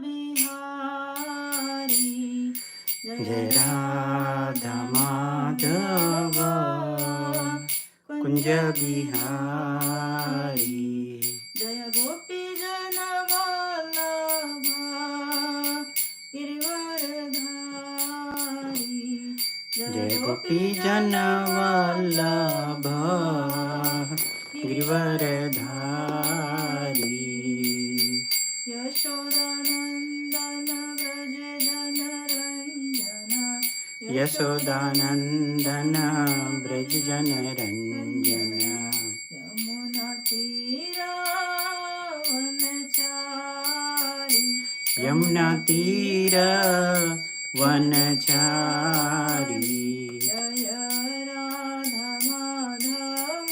बिहारी जय राधा माधव कुंज बिहारी जय गोपी जन वल्लभ गिरिवरधारी जय गोपी जन वल्लभ गिरिवरधारी यशोदानंदन व्रज जन रंजन यशोदानंदन ब्रज जन रंजन यमुना तीरा वनचारी यमुना तीर वनचारी जय राधा माधव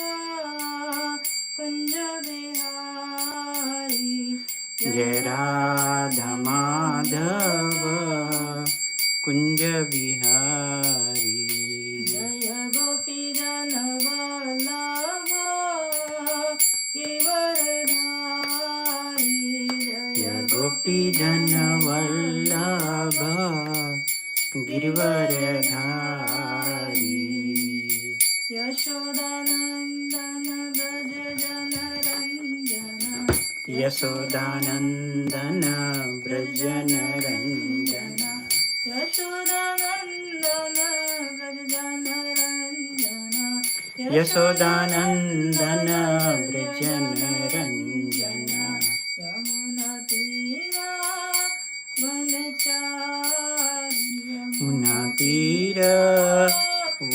कुंज बिहारी जय राधा माधव कुंज बिहारी जय गोपी जन वल्लभ गिरिवरधारी जय गोपी जन वल्लभ गिरिवरधारी यशोदानंदन व्रज जन रंजन यशोदानंदन ब्रज जन रंजन यशोदानंदन व्रज जन रंजन यशोदानंदन ब्रज जन रंजन यमुना तीरा वनचारी यमुना तीर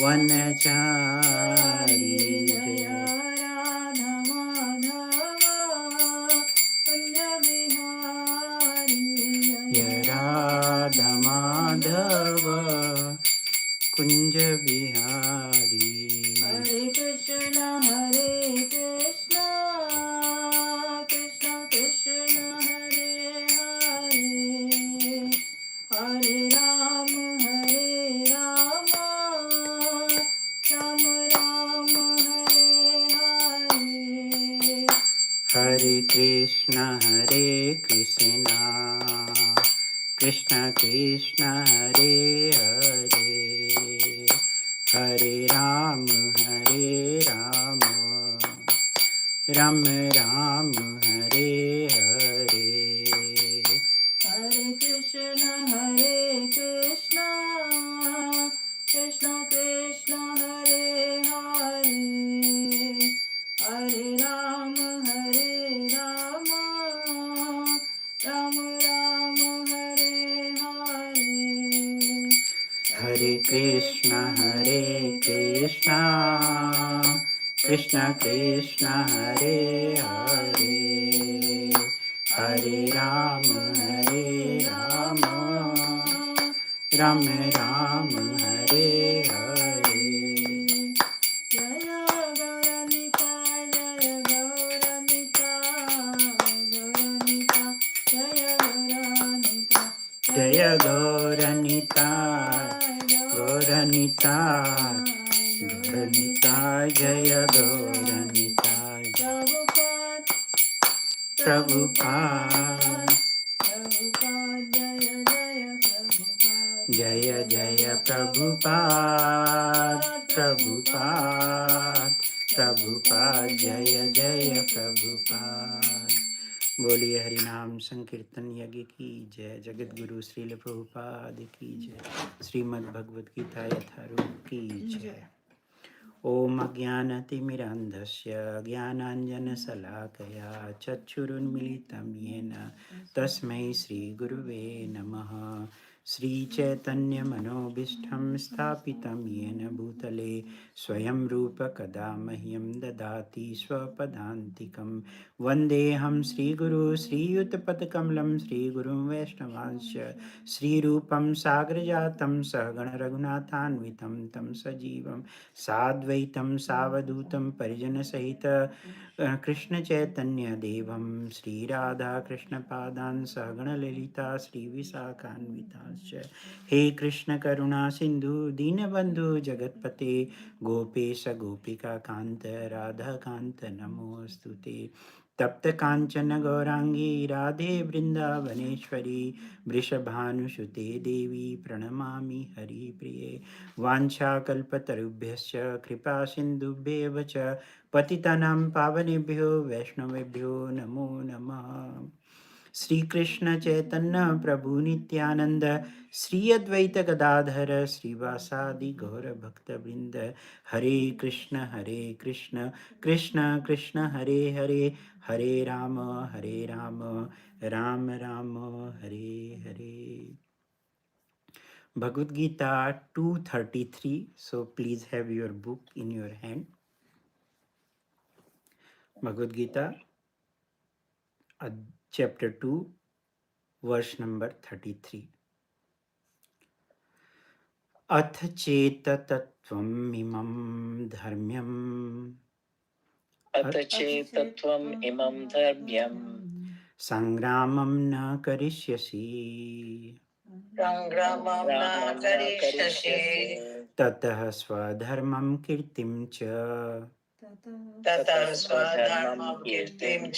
वनचारी जय राधा माधव कुंज बिहारी जय राधा माधव कुंज बिहारी हरे कृष्ण कृष्ण कृष्ण हरे हरे हरे राम राम राम हरे हरे हरे कृष्ण कृष्ण कृष्ण हरे हरे हरे राम राम राम हरे हरे हरे कृष्ण कृष्ण कृष्ण हरे हरे हरे राम राम राम हरे हरे हरे कृष्ण कृष्ण कृष्ण हरे हरे हरे राम राम राम हरे हरे जय गौरनिता जय गौरनिता जय गौरनिता जय गौरनिता गौरनिता जय गौरनिता प्रभुपाद जय जय प्रभुपाद जय जय प्रभुपाद। बोलिए हरिनाम संकीर्तन यज्ञ की जय। जगत गुरु श्रील प्रभुपाद की जय। श्रीमद् भगवद गीता यथारूप की जय। ओम अज्ञानतिमिरान्धस्य ज्ञानाञ्जनशलाकया चक्षुरुन्मीलितं येन तस्मै श्रीगुरुवे नमः। श्रीचैतन्यमनोभीष्टं स्थापितं येन भूतले स्वयं रूप कदा मह्यं ददाति स्वपदान्तिकं। वन्देऽहं श्रीगुरु श्रीयुतपदकमलं श्रीगुरुं वैष्णवांश्च श्रीरूपं साग्रजातं सहगण रघुनाथान्वितं तं सजीवं साद्वैतं सावधूतं परिजनसहित कृष्ण चैतन्य देवं श्रीराधा कृष्णपादान् सहगणललिता श्रीविशाखान्वितांश्च। हे कृष्ण करुणा सिंधु दीनबंधु जगतपते गोपेश गोपिका कांत राधा कांत नमोस्तुते। तप्त कांचन गौरांगी राधे वृंदावनेश्वरी वृषभानुसुते देवी प्रणमामि हरिप्रिये वाञ्छाकल्पतरुभ्यश्च कृपा सिन्धुभ्येव च पतितानां पावनेभ्यो वैष्णवेभ्यो नमो नमः। श्री कृष्ण चैतन्य प्रभु नित्यानंद श्री अद्वैत गदाधर श्रीवासादि गौर भक्त वृंद हरे Krishna Krishna Krishna Hare Hare Hare Ram Ram Ram Hare Hare. Bhagavad Gita 2.33. So please have your book in your hand. Bhagavad Gita chapter 2 verse number 33. अथ चेततत्त्वम् इमं धर्म्यम् अथ चेतत्वम् इमं धर्म्यम् सङ्ग्रामं न करिष्यसि सङ्ग्रामं न करिष्यसि ततः स्वधर्मं कीर्तिं च ततः स्वधर्मं कीर्तिं च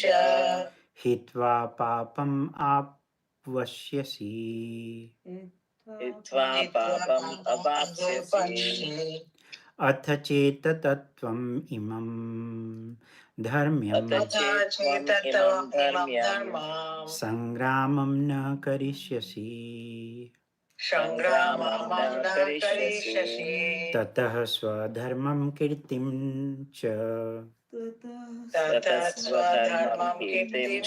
हित्वा पापम् आप्स्यसि हित्वा पापम् अवाप्स्यसि। अथ चेततत्त्वम् इमं धर्म्यम् अथ चेतत्वम् धर्म्यम् सङ्ग्रामं न करिष्यसि सङ्ग्रामं न करिष्यसि ततः स्वधर्मं कीर्तिं च ततः स्वधर्मं कीर्तिं च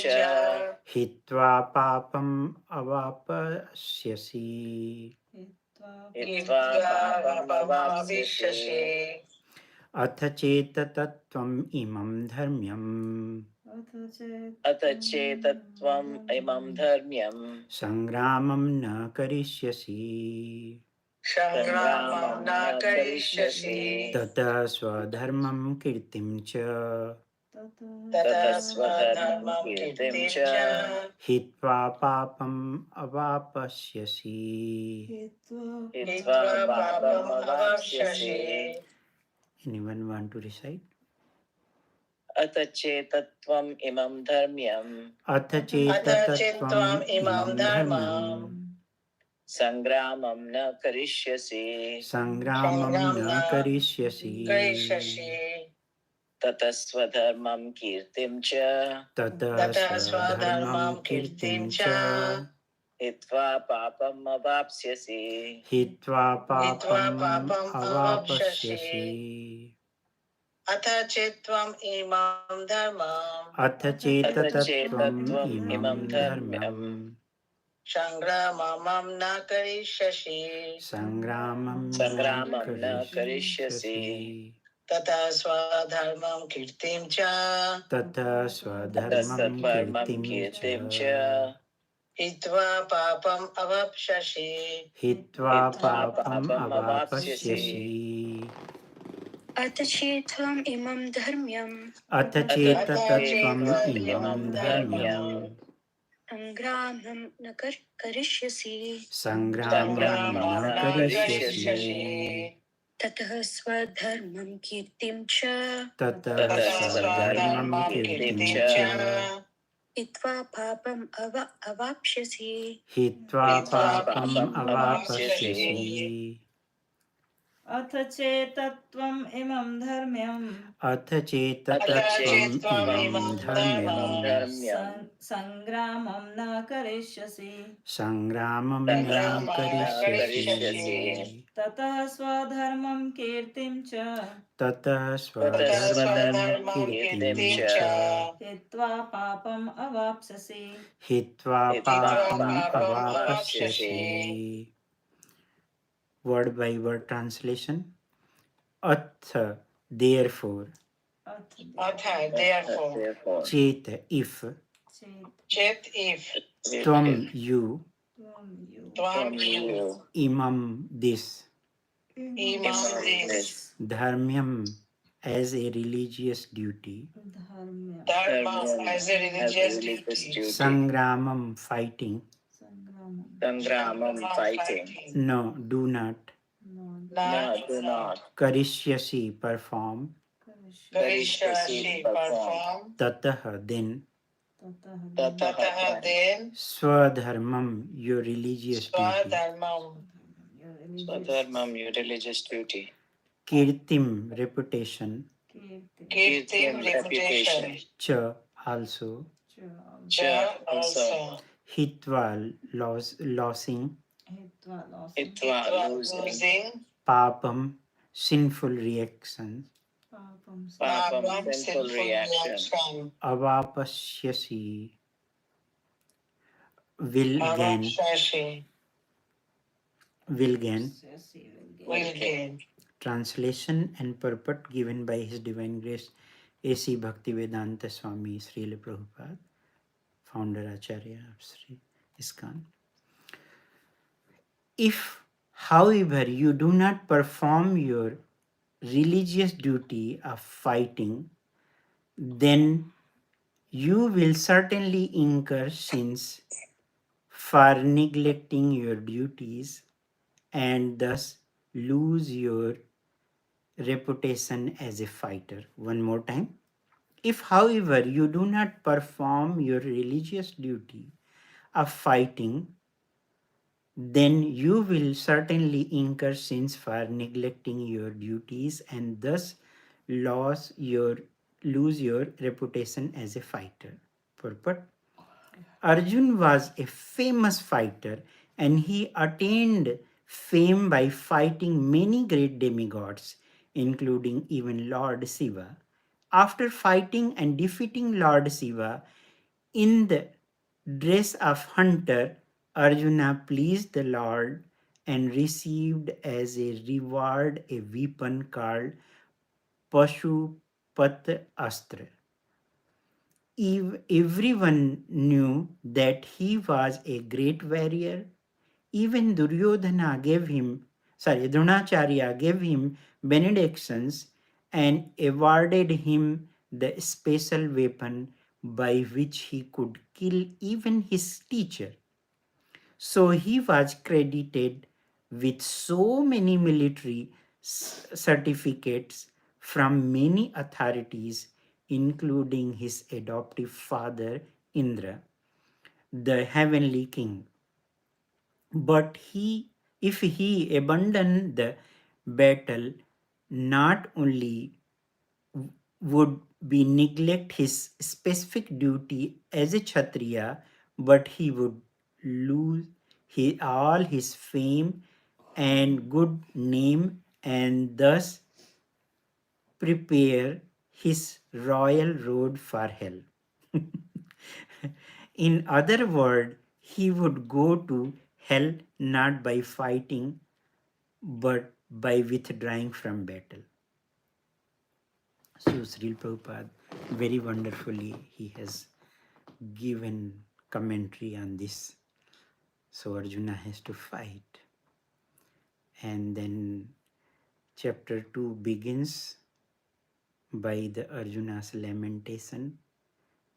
हित्वा पापम् अवाप्स्यसि हित्वा पापम् अवाप्स्यसि। अथ चेततत्त्वम् इमं धर्म्यम् अथ चेतत्वम् इमं धर्म्यम् सङ्ग्रामं न करिष्यसि सङ्ग्रामं न करिष्यसि ततः स्वधर्मं कीर्तिं च ततः स्वधर्मं कीर्तिं च हित्वा पापम् अवाप्स्यसि हित्वा पापम् अवाप्स्यसि। Anyone want to recite? अथ चेतत्वम् इमं धर्म्यम् अथ चेततत्त्वम् इमं धर्म्यम् सङ्ग्रामं न करिष्यसि सङ्ग्रामं न करिष्यसि ततः स्वधर्मं कीर्तिं च ततः स्वधर्मं कीर्तिं च हित्वा पापम् अवाप्स्यसि हित्वा पापम् अवाप्स्यसि अथ चेत्त्वम् इमं धर्मम् अथ चेततत्त्वम् इमं धर्म्यम् सङ्ग्रामं न करिष्यसि सङ्ग्रामं न करिष्यसि ततः स्वधर्मं कीर्तिं च ततः स्वधर्मं कीर्तिं च हित्वा पापम् अवाप्स्यसि हित्वा पापम् अवाप्स्यसि अथ चेत्त्वम् इमं धर्म्यम् अथ चेततत्त्वम् इमं धर्म्यम् सङ्ग्रामं न करिष्यसि सङ्ग्रामं न करिष्यसि ततः स्वधर्मं कीर्तिं च ततः स्वधर्मं कीर्तिं च हित्वा पापम् अवाप्स्यसि हित्वा पापम् अवाप्स्यसि अथ चेतत्त्वम् इमं धर्म्यम् अथ चेततत्त्वम् इमं धर्म्यम् सङ्ग्रामं न करिष्यसि सङ्ग्रामं न करिष्यसि ततः स्वधर्मं कीर्तिं च ततः स्वधर्मं कीर्तिं च हित्वा पापम् अवाप्स्यसि हित्वा पापम् अवाप्स्यसि Word by word translation. Ath, therefore. therefore Chet, if. chet if Tvam, you. tvam you Imam, this. imam this Dharmyam, as a religious duty. dharma as a religious duty. Sangramam, fighting. Sangramam fighting. No, do not. No, do not. Karishyasi, perform. Karishyasi perform. Tataha then Tataha then Swadharmam, your religious duty. Swadharmam, your religious duty. Kirtim, reputation. Kirtim, reputation. Cha, also. Cha, also. Hitva, losing. Hitva, losing. Papam, sinful reactions. Papam, sinful reaction. Avapasyasi, will gain. Will gain. Will gain. Translation and purport given by His Divine Grace A.C. Bhaktivedanta Swami Srila Prabhupada, founder Acharya of Sri ISKCON. If, however, you do not perform your religious duty of fighting, then you will certainly incur sins for neglecting your duties and thus lose your reputation as a fighter. One more time. If, however, you do not perform your religious duty of fighting, then you will certainly incur sins for neglecting your duties and thus lose your reputation as a fighter. Purport. Arjun was a famous fighter and he attained fame by fighting many great demigods, including even Lord Shiva. After fighting and defeating Lord Shiva in the dress of hunter, Arjuna pleased the Lord and received as a reward a weapon called Pashupat Astra. Everyone knew that he was a great warrior. Even Dronacharya gave him benedictions and awarded him the special weapon by which he could kill even his teacher. So he was credited with so many military certificates from many authorities, including his adoptive father Indra, the heavenly king. But if he abandoned the battle, not only would be neglect his specific duty as a Kshatriya, but he would lose all his fame and good name and thus prepare his royal road for hell. In other words, he would go to hell not by fighting but by withdrawing from battle. So Srila Prabhupada very wonderfully he has given commentary on this. So Arjuna has to fight. And then chapter 2 begins by the Arjuna's lamentation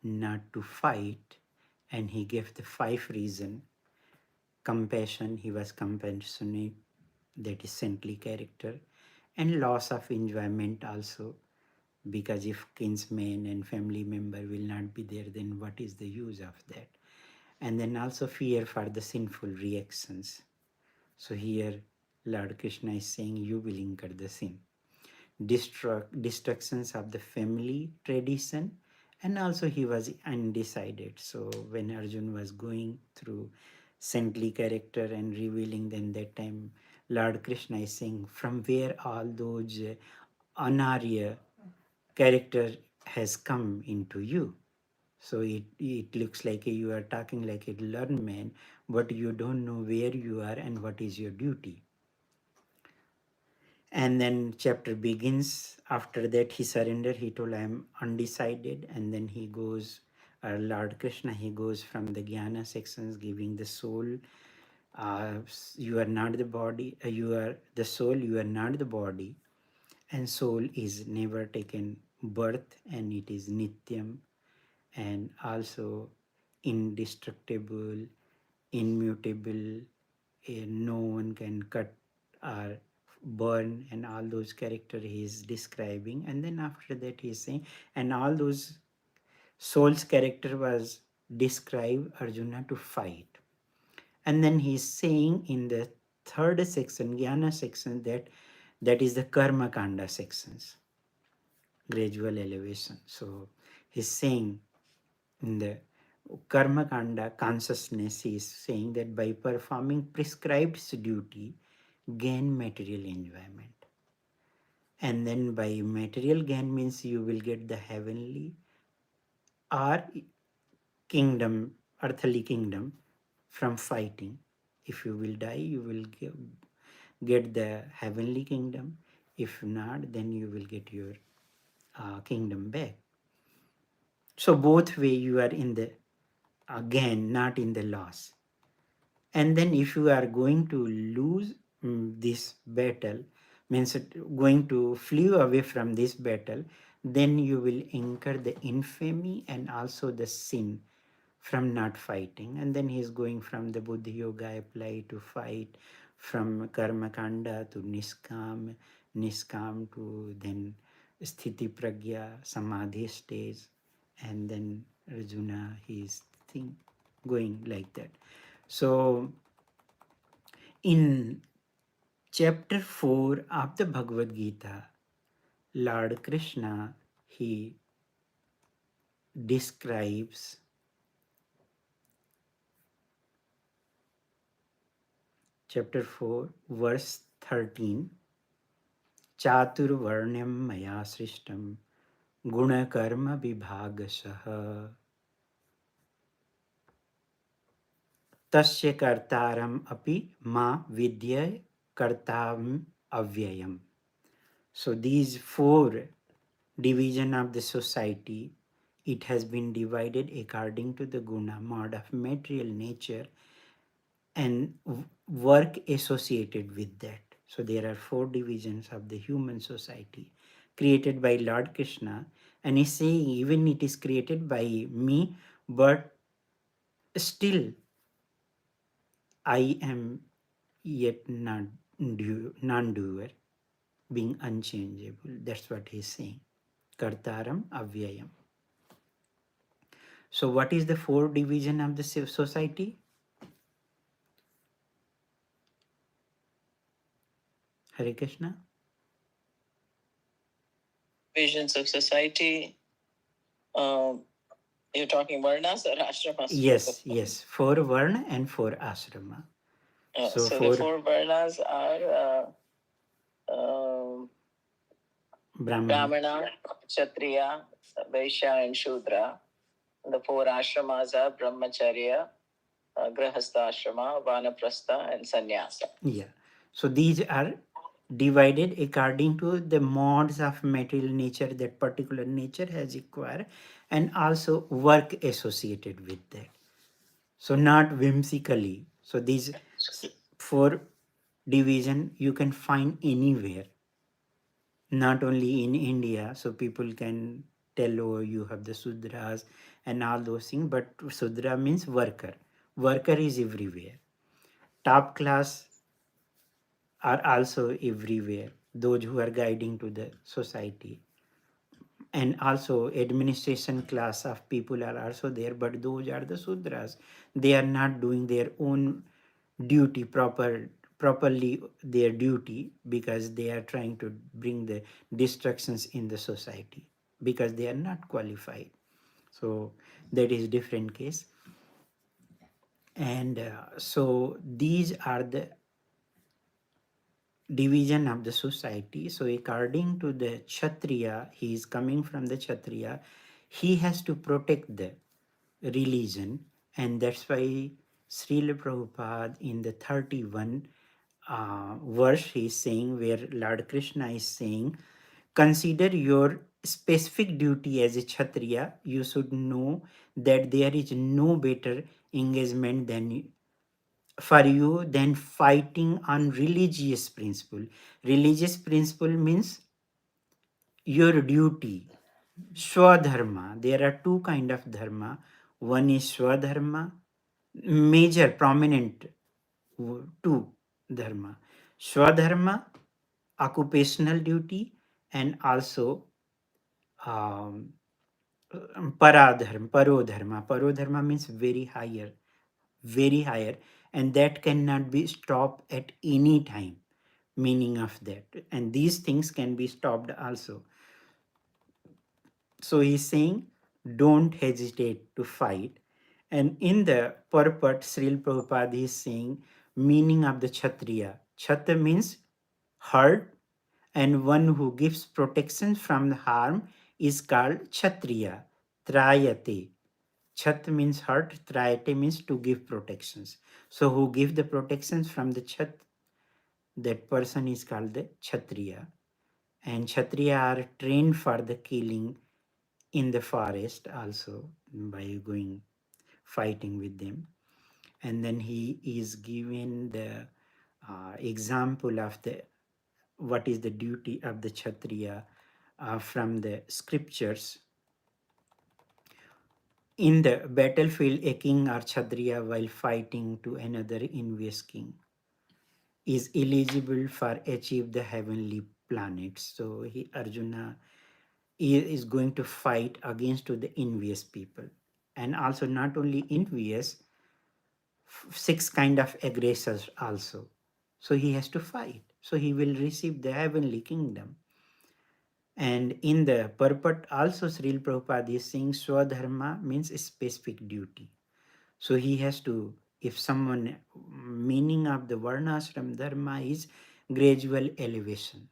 not to fight, and he gave the 5 reasons. Compassion, he was compassionate, that is saintly character, and loss of enjoyment also, because if kinsman and family member will not be there, then what is the use of that? And then also fear for the sinful reactions. So here Lord Krishna is saying you will incur the sin. Destructions of the family tradition, and also he was undecided. So when Arjun was going through saintly character and revealing, then that time Lord Krishna is saying from where all those anarya character has come into you. So it looks like you are talking like a learned man, but you don't know where you are and what is your duty. And then chapter begins. After that he surrendered. He told, I am undecided. And then he goes, Lord Krishna, he goes from the Jnana sections, giving the soul. You are not the body. You are the soul. You are not the body. And soul is never taken birth, and it is nityam, and also indestructible, immutable. No one can cut or burn and all those character he is describing, and then after that he is saying, and all those soul's character was describe Arjuna to fight. And then he is saying in the third section, Jnana section, that is the Karma Kanda sections, gradual elevation. So he's saying in the Karma Kanda consciousness, he is saying that by performing prescribed duty, gain material enjoyment. And then by material gain means you will get the heavenly or kingdom, earthly kingdom from fighting. If you will die, you will get the heavenly kingdom. If not, then you will get your kingdom back. So both way you are in the gain, not in the loss. And then if you are going to lose this battle, means going to flee away from this battle, then you will incur the infamy and also the sin from not fighting. And then he is going from the Buddhi Yoga apply to fight, from Karma Kanda to Niskam, Niskam to then Sthiti Pragya, Samadhi stage, and then Arjuna, he is going like that. So in chapter 4 of the Bhagavad Gita, Lord Krishna, he describes chapter 4, verse 13, Chaturvarnyam maya srishtam gunakarma vibhagasah tasya kartaram api ma vidya kartam avyayam. So these 4 division of the society, it has been divided according to the guna, mode of material nature, and work associated with that. So there are 4 divisions of the human society created by Lord Krishna, and he's saying even it is created by me, but still I am yet not non-doer, being unchangeable. That's what he's saying. Kartaram avyayam. So what is the 4 division of the society? Hare Krishna. Visions of society. You're talking varnas or ashramas? Yes. 4 varna and 4 ashrama. So the 4 varnas are Brahmana, Kshatriya, Vaishya, and Shudra. The 4 ashramas are Brahmacharya, Grahastha ashrama, Vanaprastha, and Sannyasa. Yeah. So these are divided according to the modes of material nature that particular nature has acquired, and also work associated with that. So not whimsically. So these 4 division you can find anywhere, not only in India. So people can tell, oh, you have the Sudras and all those things, but Sudra means worker. Worker is everywhere. Top class are also everywhere, those who are guiding to the society. And also administration class of people are also there, but those are the Sudras. They are not doing their own duty properly their duty, because they are trying to bring the destructions in the society because they are not qualified. So that is different case. And so these are the division of the society. So according to the Kshatriya, he is coming from the Kshatriya, he has to protect the religion, and that's why Srila Prabhupada in the 31 verse he is saying, where Lord Krishna is saying, consider your specific duty as a Kshatriya. You should know that there is no better engagement for you than fighting on religious principle. Religious principle means your duty, Swadharma. There are 2 kind of dharma. One is Swadharma, major, prominent 2 dharma. Swadharma occupational duty and also um, parodharma. Parodharma means very higher, and that cannot be stopped at any time. Meaning of that, and these things can be stopped also. So he's saying, don't hesitate to fight. And in the purport, Srila Prabhupada is saying, meaning of the Kshatriya. Kshatriya means hurt, and one who gives protection from the harm is called Kshatriya. Trayate. Chat means hurt, Trayate means to give protections. So who give the protections from the Chat, that person is called the Kshatriya. And Kshatriya are trained for the killing in the forest also by going fighting with them. And then he is given the example of the what is the duty of the Kshatriya from the scriptures. In the battlefield, a king or Kshatriya, while fighting to another envious king, is eligible for achieve the heavenly planets. So Arjuna is going to fight against to the envious people, and also not only envious, six kind of aggressors also. So he has to fight. So he will receive the heavenly kingdom. And in the purport also, Srila Prabhupada is saying Swadharma means a specific duty. So he has to, if someone, meaning of the Varnashram Dharma is gradual elevation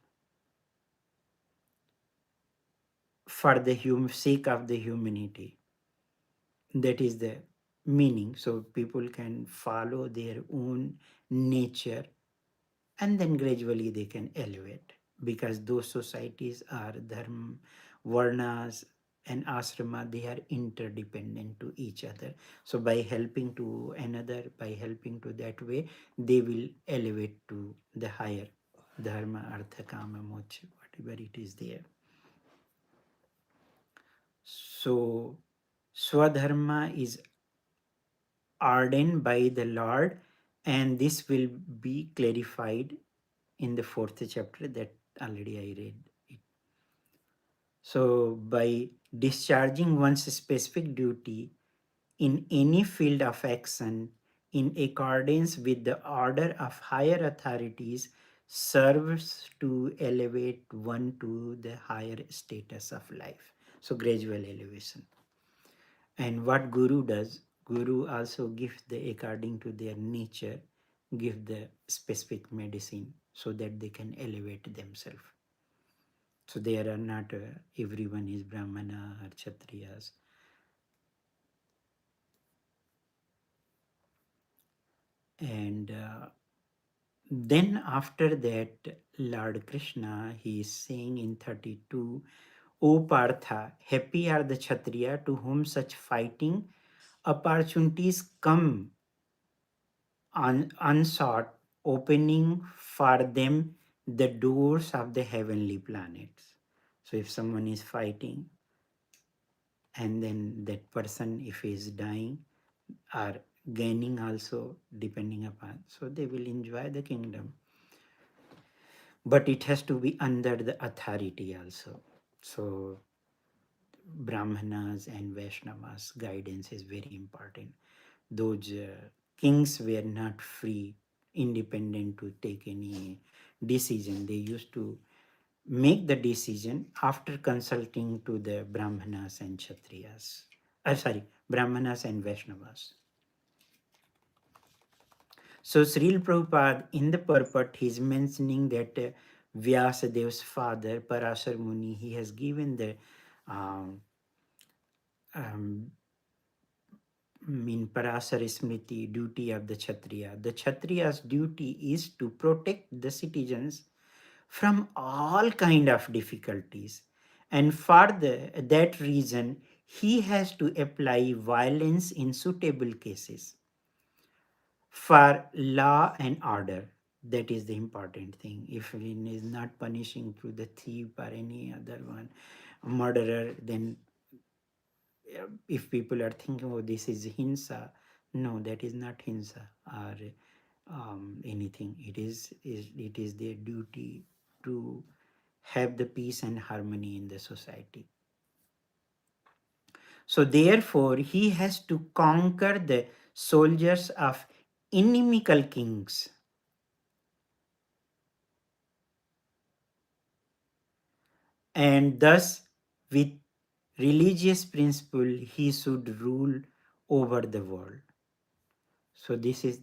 for the sake of the humanity. That is the meaning. So people can follow their own nature and then gradually they can elevate, because those societies are dharma, varnas and asrama, they are interdependent to each other. So by helping to another, by helping to that way, they will elevate to the higher dharma, artha, kama, moksha, whatever it is there. So swadharma is ordained by the Lord, and this will be clarified in the 4th chapter that already I read it. So by discharging one's specific duty in any field of action in accordance with the order of higher authorities serves to elevate one to the higher status of life. So gradual elevation. And what Guru does, Guru also gives the, according to their nature, give the specific medicine so that they can elevate themselves. So there are not, everyone is Brahmana or Kshatriyas. And then after that, Lord Krishna, he is saying in 32, O Partha, happy are the Kshatriya to whom such fighting opportunities come unsought, opening for them the doors of the heavenly planets. So if someone is fighting and then that person, if he is dying or gaining also, depending upon, so they will enjoy the kingdom. But it has to be under the authority also. So Brahmanas and Vaishnavas guidance is very important. Those kings were not free, independent to take any decision. They used to make the decision after consulting to the Brahmanas and Kshatriyas. Brahmanas and Vaishnavas. So Srila Prabhupada in the purport, he is mentioning that Vyasadev's father, Parasar Muni, he has given the um, Parasar Smriti, duty of the Kshatriya. The Kshatriya's duty is to protect the citizens from all kind of difficulties. And for that reason, he has to apply violence in suitable cases for law and order. That is the important thing. If he is not punishing through the thief or any other one, murderer, then if people are thinking, oh, this is hinsa, no, that is not hinsa or anything. It is their duty to have the peace and harmony in the society. So therefore, he has to conquer the soldiers of inimical kings. And thus, with religious principle, he should rule over the world. So this is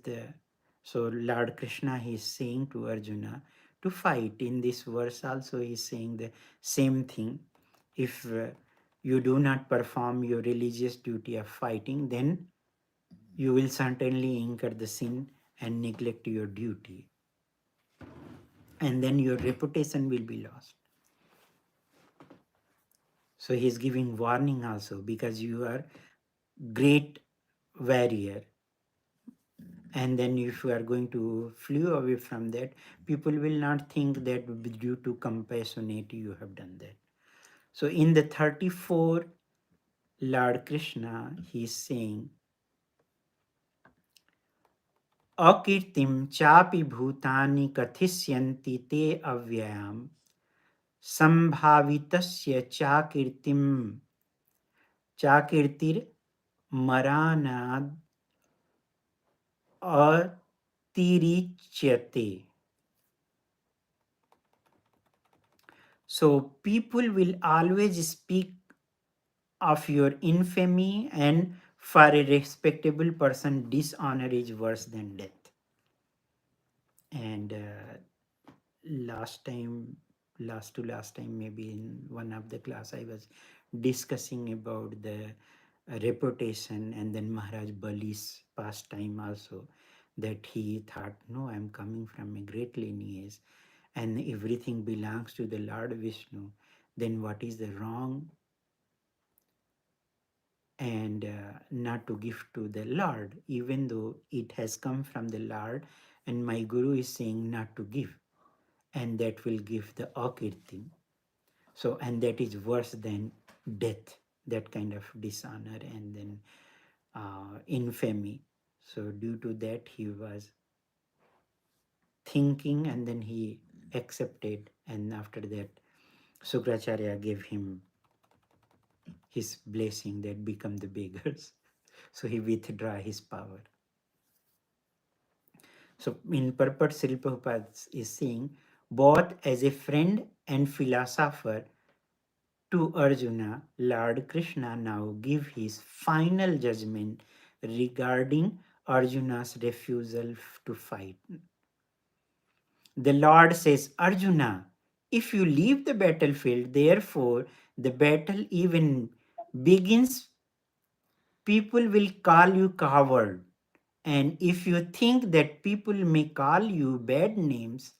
so Lord Krishna is saying to Arjuna to fight. In this verse also he is saying the same thing. If you do not perform your religious duty of fighting, then you will certainly incur the sin and neglect your duty. And then your reputation will be lost. So he is giving warning also, because you are great warrior, and then if you are going to flee away from that, people will not think that due to compassionate you have done that. So in the 34, Lord Krishna, he is saying, akirtim chapi bhutani kathisyanti te avyayam sambhavitasya chakirtir maranad atirichyate. So people will always speak of your infamy, and for a respectable person, dishonor is worse than death. And last to last time, maybe in one of the class, I was discussing about the reputation, and then Maharaj Bali's pastime also, that he thought, no, I'm coming from a great lineage and everything belongs to the Lord Vishnu. Then what is the wrong and not to give to the Lord, even though it has come from the Lord, and my Guru is saying not to give, and that will give the akirti. So, and that is worse than death, that kind of dishonor and then infamy. So, due to that, he was thinking, and then he accepted, and after that, Sukracharya gave him his blessing that become the beggars. So he withdraw his power. So in purport, Srila Prabhupada is saying, both as a friend and philosopher to Arjuna, Lord Krishna now give his final judgment regarding Arjuna's refusal to fight. The Lord says, Arjuna, if you leave the battlefield, therefore the battle even begins, people will call you coward. And if you think that people may call you bad names,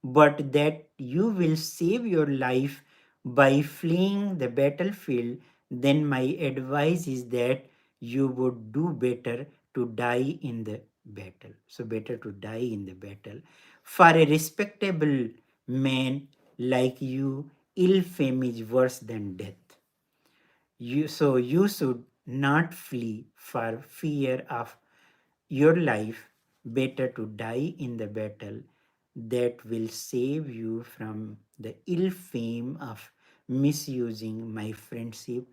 but that you will save your life by fleeing the battlefield, then my advice is that you would do better to die in the battle. So, better to die in the battle. For a respectable man like you, ill fame is worse than death. So you should not flee for fear of your life, better to die in the battle that will save you from the ill fame of misusing my friendship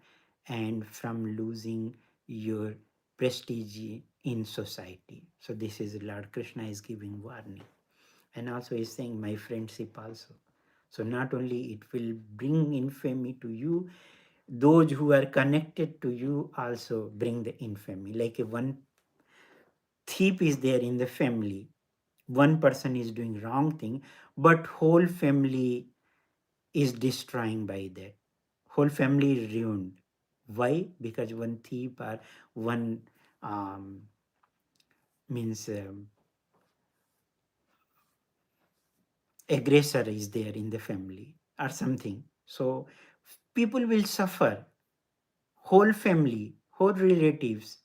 and from losing your prestige in society. So this is Lord Krishna is giving warning. And also is saying my friendship also. So not only it will bring infamy to you, those who are connected to you also bring the infamy. Like a one thief is there in the family, one person is doing wrong thing, but whole family is destroying by that. Whole family is ruined. Why? Because one thief or one means aggressor is there in the family or something. So people will suffer, whole family, whole relatives,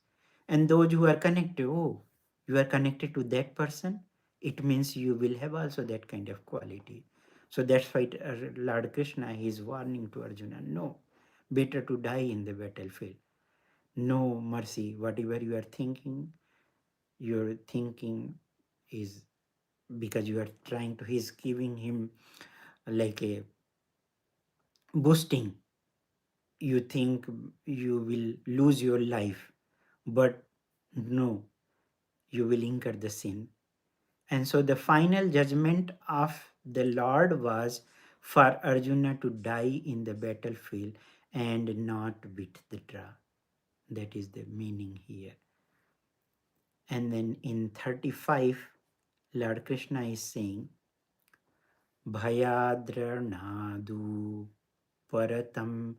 and those who are connected. Oh, you are connected to that person, it means you will have also that kind of quality. So that's why Lord Krishna is warning to Arjuna, no, better to die in the battlefield. No mercy, whatever you are thinking, your thinking is because you are trying to, he's giving him like a boosting. You think you will lose your life, but no, you will incur the sin. And so the final judgment of the Lord was for Arjuna to die in the battlefield and not beat the draw. That is the meaning here. And then in 35, Lord Krishna is saying, Bhayadranadu paratam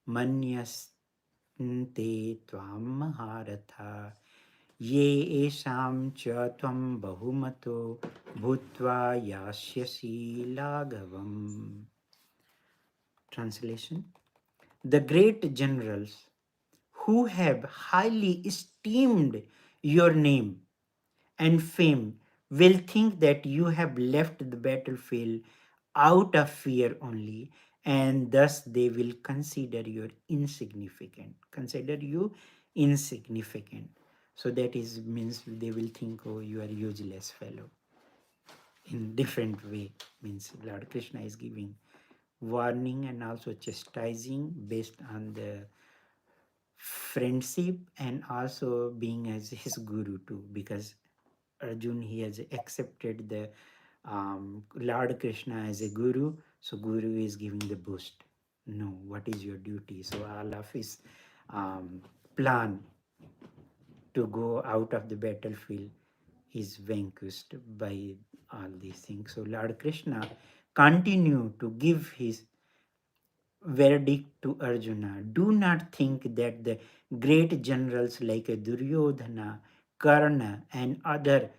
manyas te tvam maharatha ye esham cha tvam bahumato bhutva yasyasi laghavam. Translation: the great generals who have highly esteemed your name and fame will think that you have left the battlefield out of fear only, and thus they will consider you insignificant. Consider you insignificant. So that is means they will think, oh, you are useless fellow. In different way, means Lord Krishna is giving warning and also chastising based on the friendship and also being as his guru too, because Arjun, he has accepted the Lord Krishna as a guru, so guru is giving the boost. No, what is your duty? So all of his plan to go out of the battlefield is vanquished by all these things. So Lord Krishna continue to give his verdict to Arjuna. Do not think that the great generals like Duryodhana, Karna, and other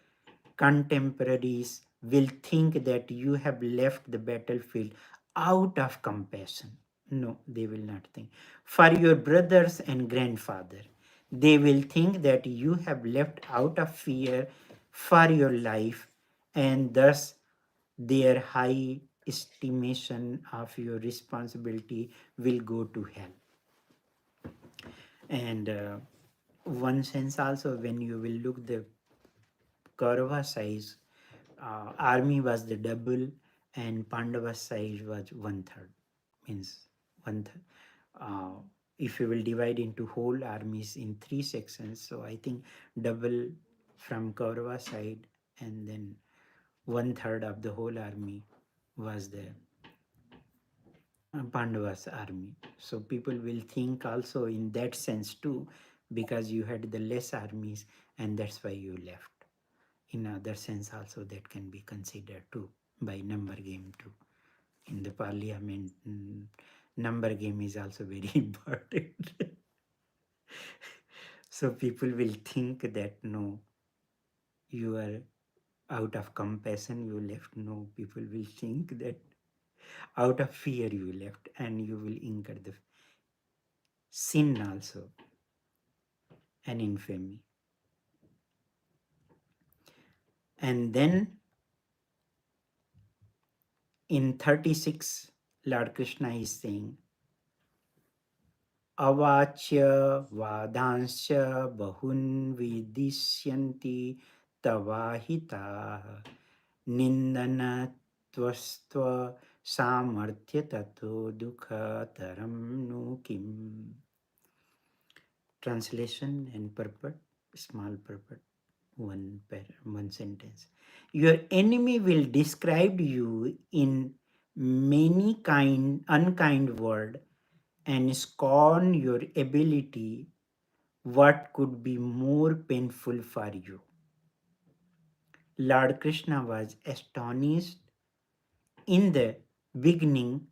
contemporaries will think that you have left the battlefield out of compassion. No, they will not think. For your brothers and grandfather, they will think that you have left out of fear for your life, and thus their high estimation of your responsibility will go to hell. And one sense also, when you will look the Kaurava size, army was the double and Pandava size was one third. Means one third. If you will divide into whole armies in three sections, so I think double from Kaurava side, and then one third of the whole army was the Pandavas army. So people will think also in that sense too, because you had the less armies and that's why you left. In other sense also that can be considered too, by number game too. In the parliament, number game is also very important. So people will think that no, you are out of compassion you left. No, people will think that out of fear you left, and you will incur the sin also and infamy. And then in 36, Lord Krishna is saying, Avachya Vadansya Bahun Vidishyanti Tavahita Nindana Tvastva Samarthya Tato Dukha Taram Nu Kim. Translation and purport, small purport, one sentence. Your enemy will describe you in many unkind word and scorn your ability. What could be more painful for you? Lord Krishna was astonished in the beginning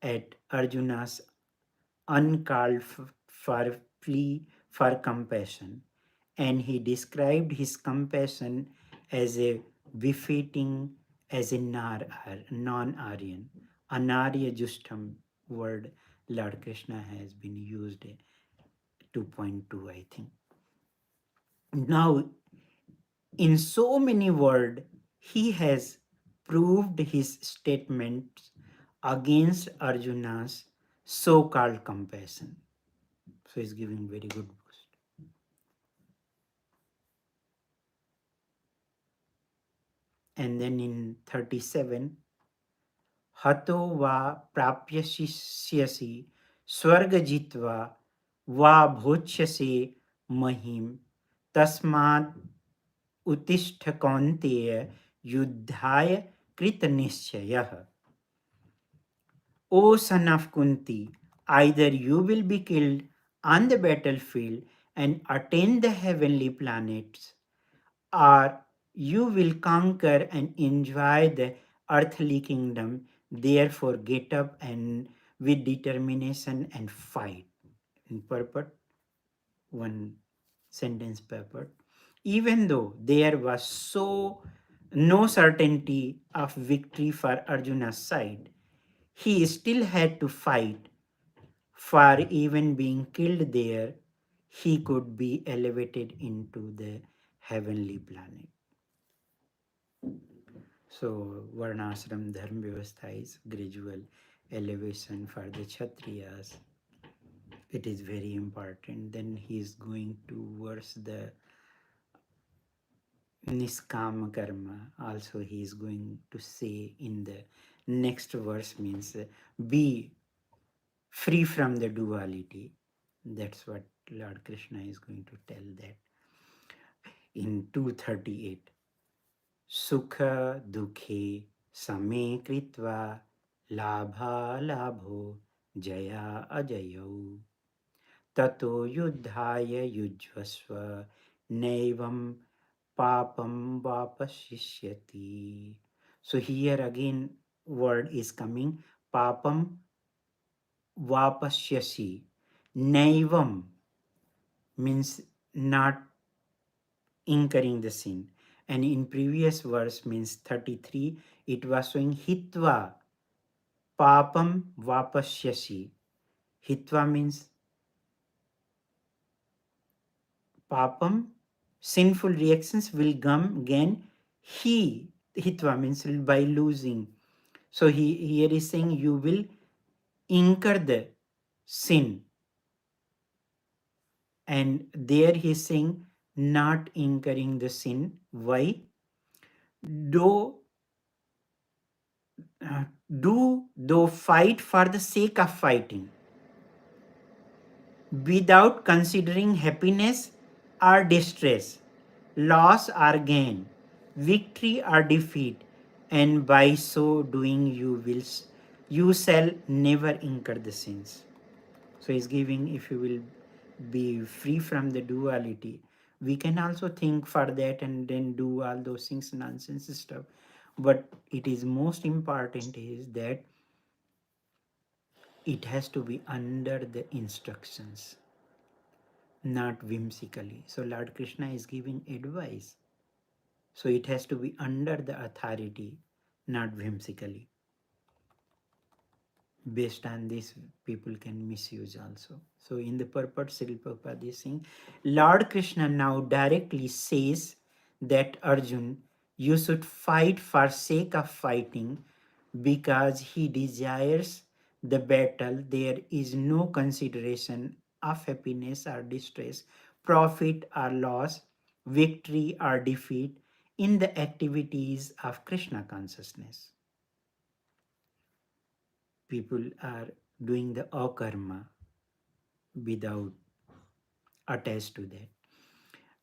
at Arjuna's uncalled for plea for compassion, and he described his compassion as a befitting as a non-Aryan. Anarya Justam word Lord Krishna has been used 2.2, I think. Now, in so many words, he has proved his statements against Arjuna's so-called compassion. So he's giving very good boost. And then in 37, हतो वा प्राप्यसिष्यसि स्वर्ग जित्वा वा भोक्ष्यसे महिम तस्मात् उत्तिष्ठ कौन्तेय युद्धाय कृतनिश्चयः. O son of Kunti, either you will be killed on the battlefield and attain the heavenly planets, or you will conquer and enjoy the earthly kingdom. Therefore, get up and with determination and fight. In purport, one sentence purport. Even though there was no certainty of victory for Arjuna's side, he still had to fight, for even being killed there, he could be elevated into the heavenly planet. So, Varnashram Dharma Vyavastha is gradual elevation for the Kshatriyas. It is very important. Then he is going towards the Niskama Karma. Also, he is going to say in the next verse means be free from the duality. That's what Lord Krishna is going to tell that in 238. Sukha dukhe same kritva labha labho jaya ajayo tato yuddhaya yujvasva naivam papam vapashishyati. So here again word is coming papam vapashyasi. Naivam means not incurring the sin. And in previous verse means 33, it was showing hitva papam vapashyasi. Hitva means papam, sinful reactions will come again. Hitva means by losing. So here is saying you will incur the sin. And there he is saying not incurring the sin. Why? Do though fight for the sake of fighting without considering happiness or distress, loss or gain, victory or defeat, and by so doing you shall never incur the sins. So he's giving, if you will be free from the duality, we can also think for that and then do all those things, nonsense stuff. But it is most important is that it has to be under the instructions, not whimsically. So Lord Krishna is giving advice. So it has to be under the authority, not whimsically. Based on this, people can misuse also. So in the purport, Srila Prabhupada is saying, Lord Krishna now directly says that Arjun, you should fight for sake of fighting because he desires the battle. There is no consideration of happiness or distress, profit or loss, victory or defeat in the activities of Krishna consciousness. People are doing the akarma without attached to that.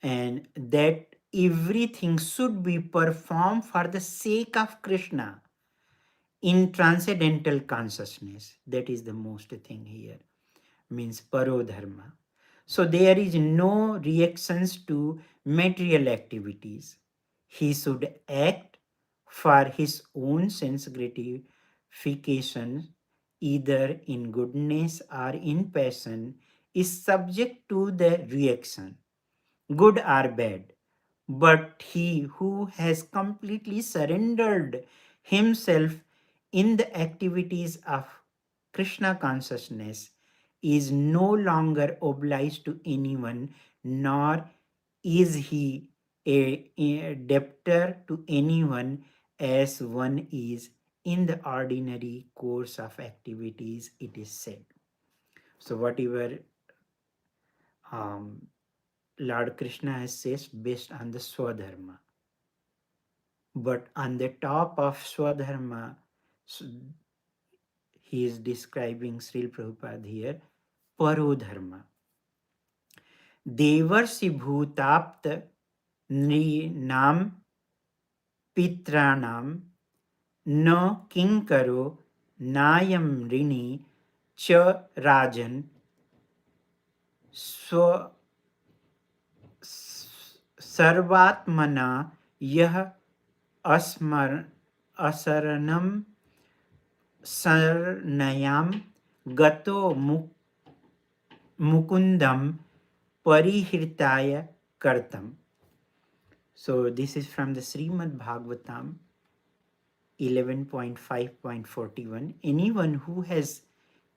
And that everything should be performed for the sake of Krishna in transcendental consciousness. That is the most thing here. Means parodharma. So there is no reactions to material activities. He should act for his own sense gratification, either in goodness or in passion, is subject to the reaction, good or bad. But he who has completely surrendered himself in the activities of Krishna consciousness is no longer obliged to anyone, nor is he a debtor to anyone as one is in the ordinary course of activities, it is said. So, whatever um, Lord Krishna has said based on the Swadharma. But on the top of Swadharma, he is describing Srila Prabhupada here, Parodharma. Devarsi bhutapt nrinam pitranam no kinkaro nayam rini cha rajan swa sarvatmana yah asmar asaranam sarnayam gato mukundam parihritaya kartam. So this is from the Srimad Bhagavatam 11.5.41. Anyone who has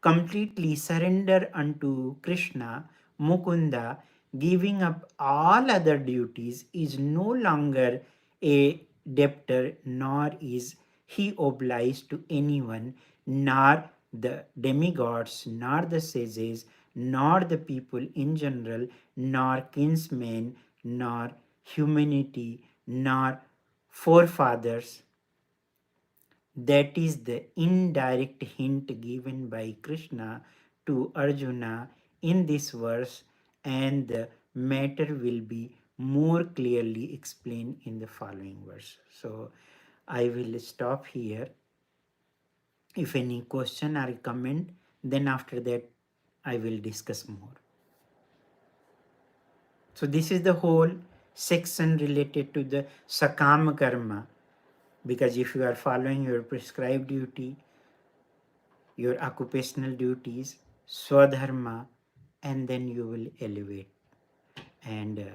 completely surrendered unto Krishna, Mukunda, giving up all other duties, is no longer a debtor, nor is he obliged to anyone, nor the demigods, nor the sages, nor the people in general, nor kinsmen, nor humanity, nor forefathers. That is the indirect hint given by Krishna to Arjuna in this verse, and the matter will be more clearly explained in the following verse. So I will stop here. If any question or comment, then after that I will discuss more. So this is the whole section related to the Sakama Karma, because if you are following your prescribed duty, your occupational duties, swadharma, and then you will elevate. And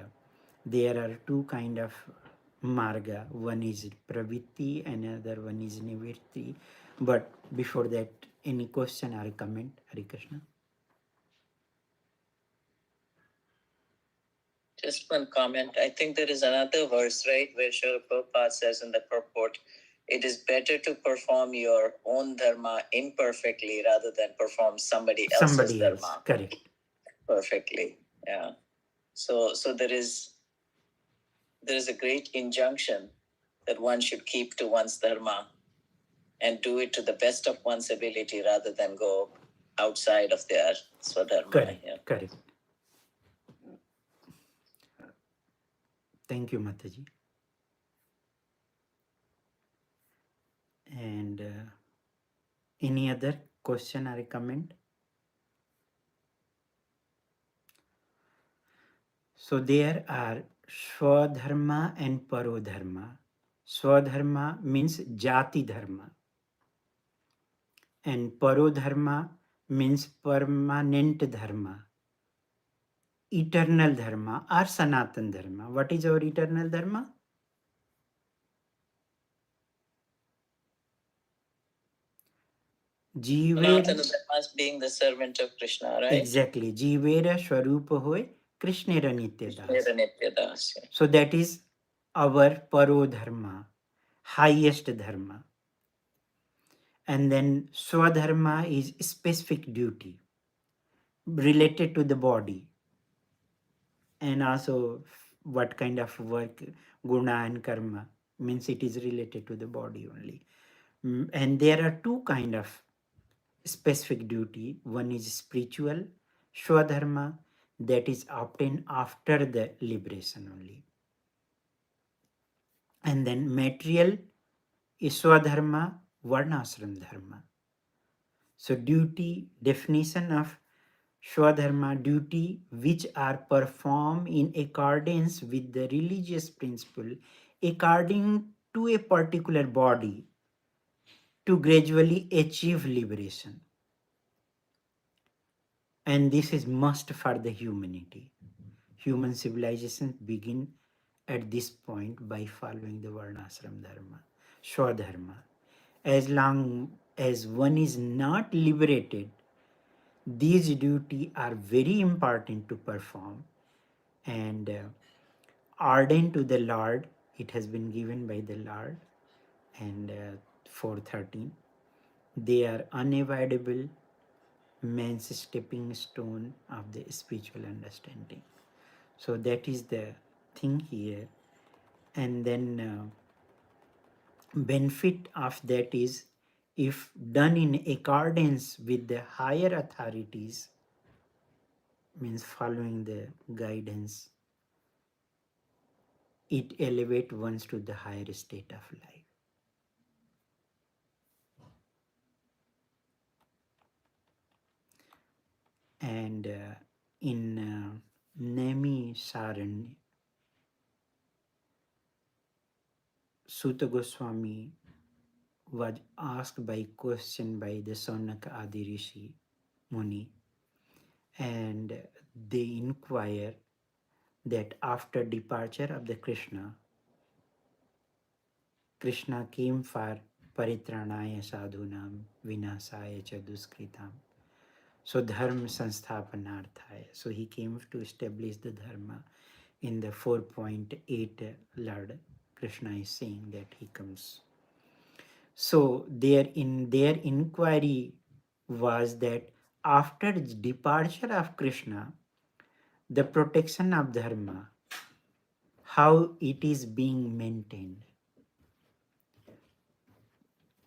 there are two kind of marga. One is pravitti, and another one is nivritti. But before that, any question or comment, Hare Krishna? Just one comment. I think there is another verse, right, where Srila Prabhupada says in the purport, it is better to perform your own dharma imperfectly rather than perform somebody else's dharma. Correct. Perfectly. Yeah. So there is a great injunction that one should keep to one's dharma and do it to the best of one's ability rather than go outside of their swadharma. Correct. Yeah. Correct. Thank you, Mataji. And any other question or comment? So there are Swadharma and Parodharma. Swadharma means Jati Dharma, and Parodharma means permanent Dharma, eternal Dharma or Sanatan Dharma. What is our eternal Dharma? Sanatana Dharma being the servant of Krishna, right? Exactly. Jivera Swarupa Hoy Krishnera Nityadas. So that is our Parodharma, highest Dharma. And then Swadharma is specific duty related to the body, and also what kind of work, guna and karma, means it is related to the body only. And there are two kind of specific duty. One is spiritual Swadharma, that is obtained after the liberation only. And then material is Swadharma, Varnashram Dharma. So duty, definition of Swadharma, duty which are performed in accordance with the religious principle according to a particular body to gradually achieve liberation. And this is must for the humanity. Human civilization begin at this point by following the Varnashram Dharma, Swadharma. As long as one is not liberated, these duties are very important to perform, and ardent to the Lord, it has been given by the Lord, and 413. They are unavoidable man's stepping stone of the spiritual understanding. So that is the thing here. And then benefit of that is if done in accordance with the higher authorities, means following the guidance, it elevates one to the higher state of life. And in Nemi Saran, Sutta Goswami was asked by question by the Saunaka Adi Rishi Muni, and they inquire that after departure of the Krishna, Krishna came for paritranaya sadhunam vinasaya cha duskritam. So dharma sansthapanarthaya. So he came to establish the dharma. In the 4.8 Lord Krishna is saying that he comes. So their inquiry was that after the departure of Krishna, the protection of dharma, how it is being maintained,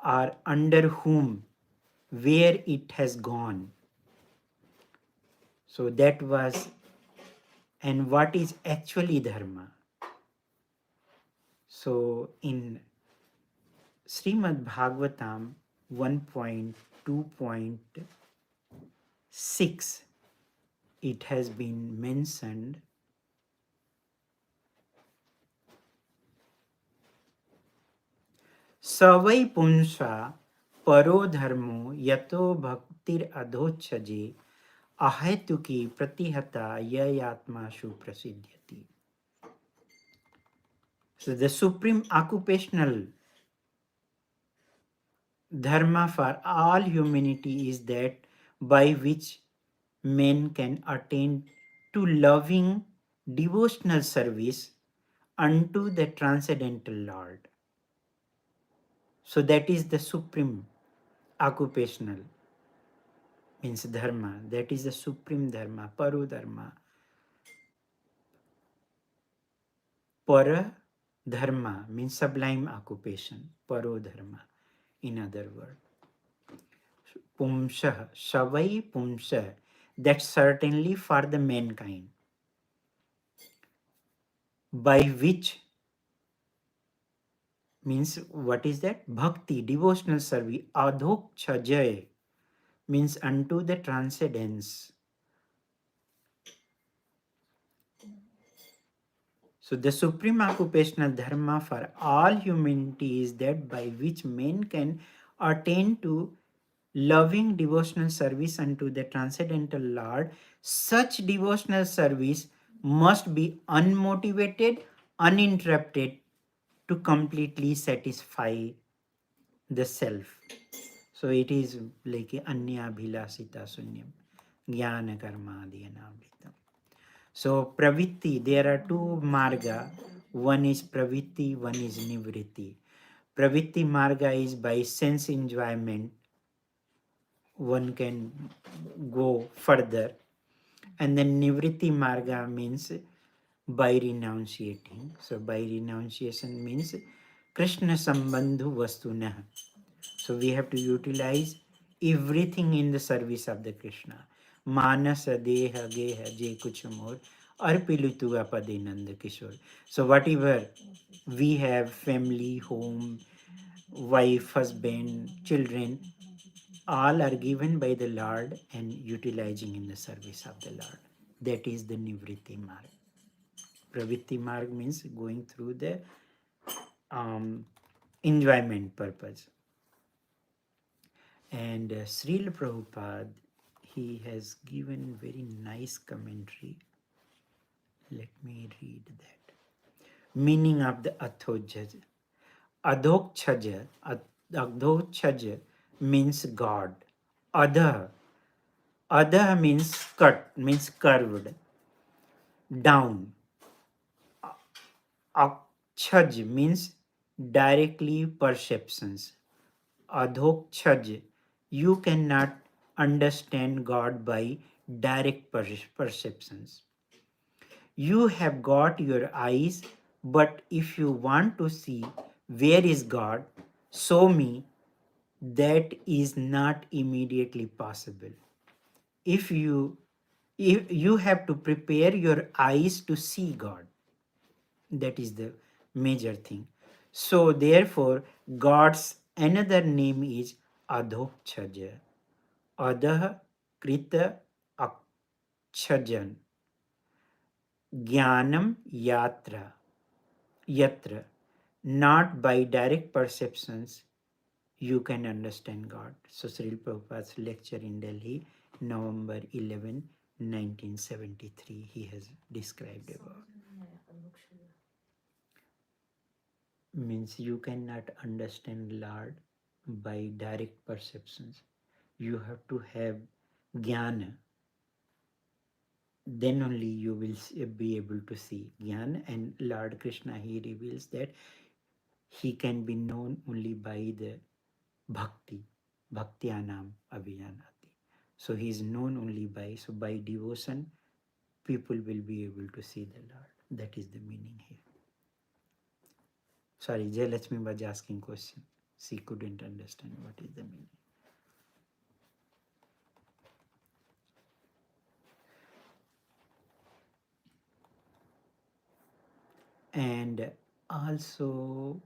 or under whom, where it has gone. So that was, and what is actually dharma. So in Srimad Bhagavatam 1.2.6, it has been mentioned, Savai Punsha Paro Dharmo Yato Bhaktir Adhochaje Ahetuki Pratihata Yayatmashu Prasiddhyati. So the supreme occupational dharma for all humanity is that by which men can attain to loving devotional service unto the transcendental Lord. So that is the supreme occupational, means dharma. That is the supreme dharma, paru dharma. Para dharma means sublime occupation, paro dharma, in other words. Pumsha, Savai Pumsha, that's certainly for the mankind, by which means what is that? Bhakti, devotional service, adhok chajay means unto the transcendence. So the supreme occupational dharma for all humanity is that by which men can attain to loving devotional service unto the transcendental Lord. Such devotional service must be unmotivated, uninterrupted to completely satisfy the self. So it is like anya bhilasita sunyam, jnana karma adhyanamritam. So pravitti, there are two marga. One is pravitti, one is nivritti. Pravitti marga is by sense enjoyment. One can go further. And then nivritti marga means by renunciating. So by renunciation means Krishna sambandhu vastuna. So we have to utilize everything in the service of the Krishna. Manasa deha geha je kuch more arpilutu apade nanda kishore. So whatever we have, family, home, wife, husband, children, all are given by the Lord and utilizing in the service of the Lord. That is the Nivritti Marg. Pravitti Marg means going through the enjoyment purpose. And Srila Prabhupada, he has given very nice commentary. Let me read that. Meaning of the Adhochaja. Adhochaja, Adhochaja means God. Adha, Adha means cut, means curved, down. Akshaj means directly perceptions. Adhokshaj, you cannot understand God by direct perceptions. You have got your eyes, but if you want to see where is God, show me that is not immediately possible. If you have to prepare your eyes to see God, that is the major thing. So therefore, God's another name is Adhokshaja. Adah Krita Akshajan. Jnanam Yatra. Not by direct perceptions you can understand God. So Srila Prabhupada's lecture in Delhi, November 11, 1973, he has described about. Means you cannot understand Lord by direct perceptions. You have to have jnana. Then only you will be able to see jnana. And Lord Krishna, he reveals that he can be known only by the bhakti, bhaktyanam abhijanati. So he is known only by devotion, people will be able to see the Lord. That is the meaning here. Sorry, Jayalakshmi was asking question. She couldn't understand what is the meaning. And also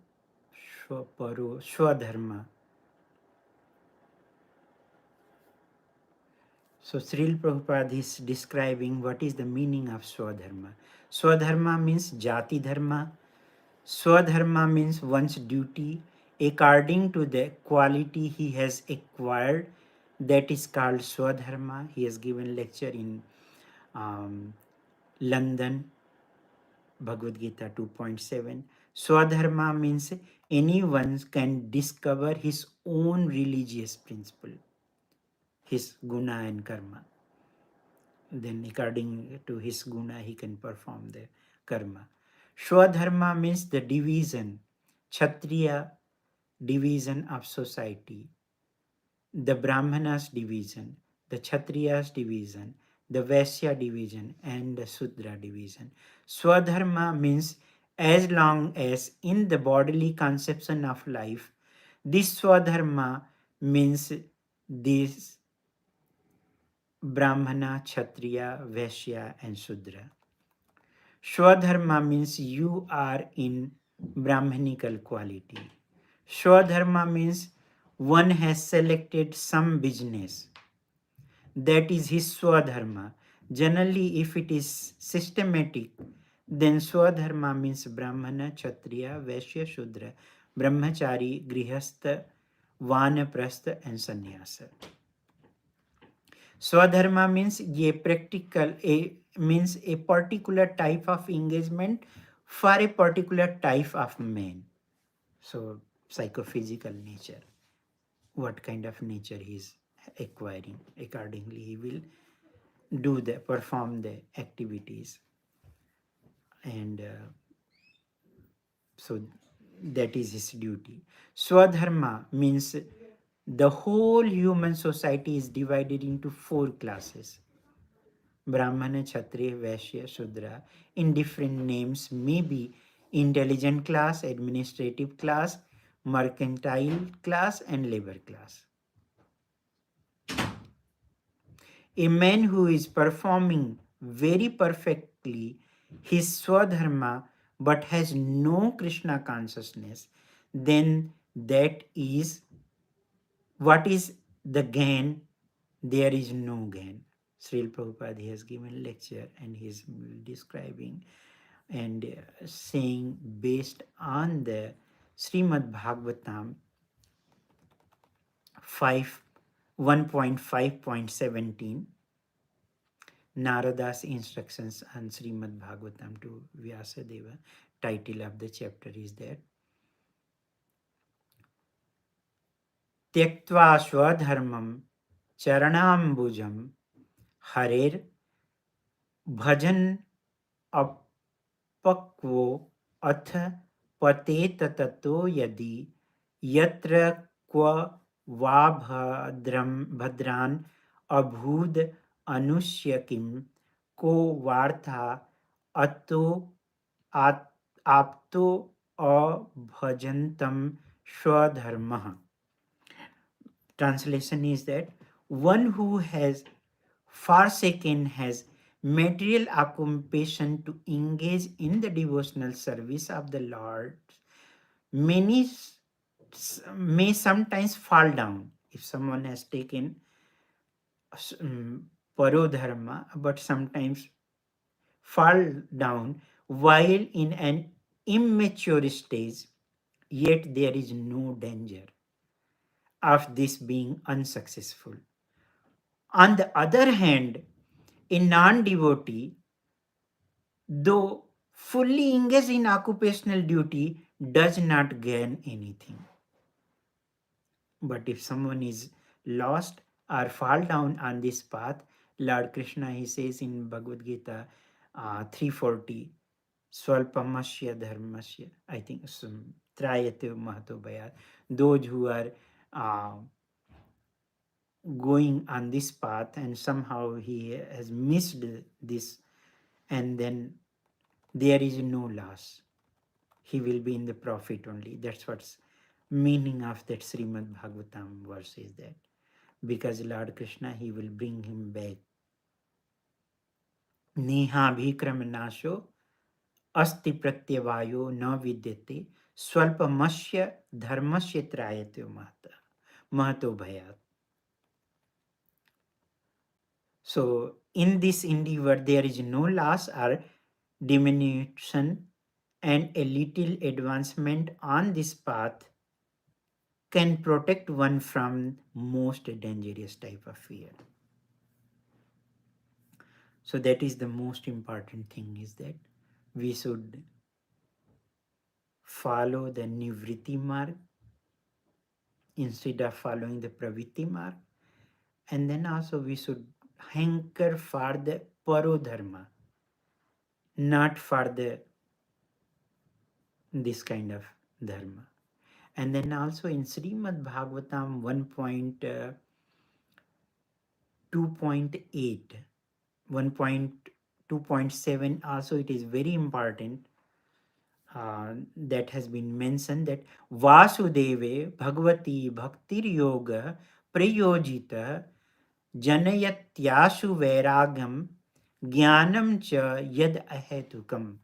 Swadharma. So Srila Prabhupada is describing what is the meaning of Swadharma. Swadharma means Jati Dharma. Swadharma means one's duty according to the quality he has acquired. That is called Swadharma. He has given lecture in London, Bhagavad-Gita 2.7. Swadharma means anyone can discover his own religious principle, his guna and karma. Then according to his guna, he can perform the karma. Swadharma means the division, Kshatriya division of society, the Brahmanas division, the Kshatriyas division, the Vaishya division, and the Sudra division. Swadharma means as long as in the bodily conception of life, this Swadharma means this Brahmana, Kshatriya, Vaishya, and Sudra. Swadharma means you are in Brahmanical quality. Swadharma means one has selected some business. That is his Swadharma. Generally, if it is systematic, then Swadharma means Brahmana, Kshatriya, Vaishya, Shudra, Brahmachari, Grihastha, Vanaprastha, and Sannyasa. Swadharma means means a particular type of engagement for a particular type of man. So psychophysical nature, what kind of nature he is acquiring. Accordingly, he will perform the activities, and so that is his duty. Swadharma means the whole human society is divided into 4 classes: Brahmana, Kshatriya, Vaishya, Shudra, in different names, maybe intelligent class, administrative class, mercantile class, and labor class. A man who is performing very perfectly his Swadharma but has no Krishna consciousness, then that is what is the gain? There is no gain. Srila Prabhupada has given lecture and he is describing and saying based on the Srimad Bhagavatam 1.5.17, Narada's instructions on Srimad Bhagavatam to Vyasadeva. Title of the chapter is there. Tyaktva swadharmam charanambujam harer bhajan apakvo ath patet tato yadi yatra kwa va bhadran abhud अनुष्यकिम को वार्ता अतो आपतो अभजंतम स्वधर्मः. Translation is that one who has forsaken has material occupation to engage in the devotional service of the Lord. Many may sometimes fall down if someone has taken parodharma, but sometimes fall down while in an immature stage, yet there is no danger of this being unsuccessful. On the other hand, a non devotee, though fully engaged in occupational duty, does not gain anything. But if someone is lost or fall down on this path, Lord Krishna, he says in Bhagavad-Gita 340, Swalpamasya dharmasya, I think, Trayate Mahato Bhayat, those who are uh, going on this path and somehow he has missed this, and then there is no loss. He will be in the profit only. That's what's meaning of that Srimad Bhagavatam verse is that. Because Lord Krishna, he will bring him back. Neha bhikram nasho asti pratyavayo na vidyate swalpamasya dharmasya trayate mahato bhayat. So in this endeavor, there is no loss or diminution, and a little advancement on this path can protect one from most dangerous type of fear. So that is the most important thing, is that we should follow the Nivritti mark instead of following the Pravritti mark. And then also we should hanker for the Parodharma, not for the this kind of dharma. And then also in Srimad Bhagavatam 1.2.8, 1.2.7 also it is very important that has been mentioned that Vasudeve Bhagavati Bhaktir Yoga Prayojita Janayatyashu Vairagam Jnanam Cha Yad Ahetukam.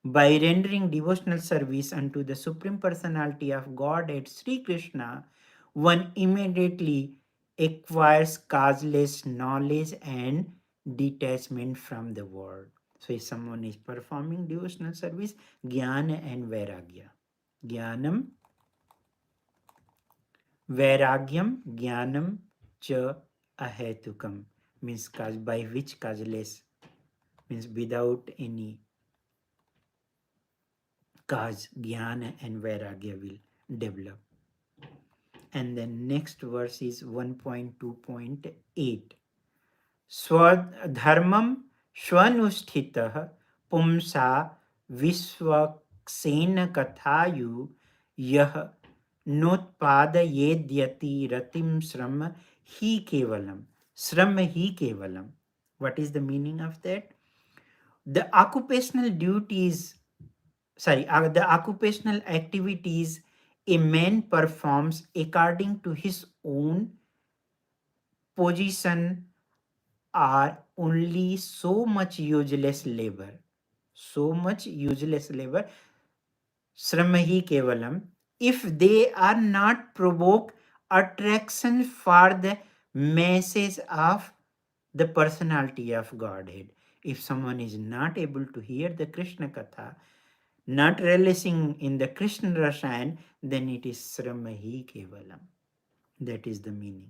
By rendering devotional service unto the Supreme Personality of Godhead Sri Krishna, one immediately acquires causeless knowledge and detachment from the world. So if someone is performing devotional service, Jnana and Vairagya. Jnanam, Vairagyam, Jnanam cha ahetukam, means by which causeless, means without any cause, Jnana and Vairagya will develop. And then next verse is 1.2.8. Swadharmam Shwanusthitah Pumsa Viswaksena Kathayu Yah Notpadayedyati Ratim Sram Hi Kevalam. Sram Hi Kevalam. What is the meaning of that? The occupational duties, the occupational activities a man performs according to his own position are only so much useless labor. So much useless labor. Sramahi kevalam. If they are not provoke attraction for the message of the personality of Godhead. If someone is not able to hear the Krishna Katha, not relishing in the Krishna Rasayan, then it is Sramahi kevalam. That is the meaning.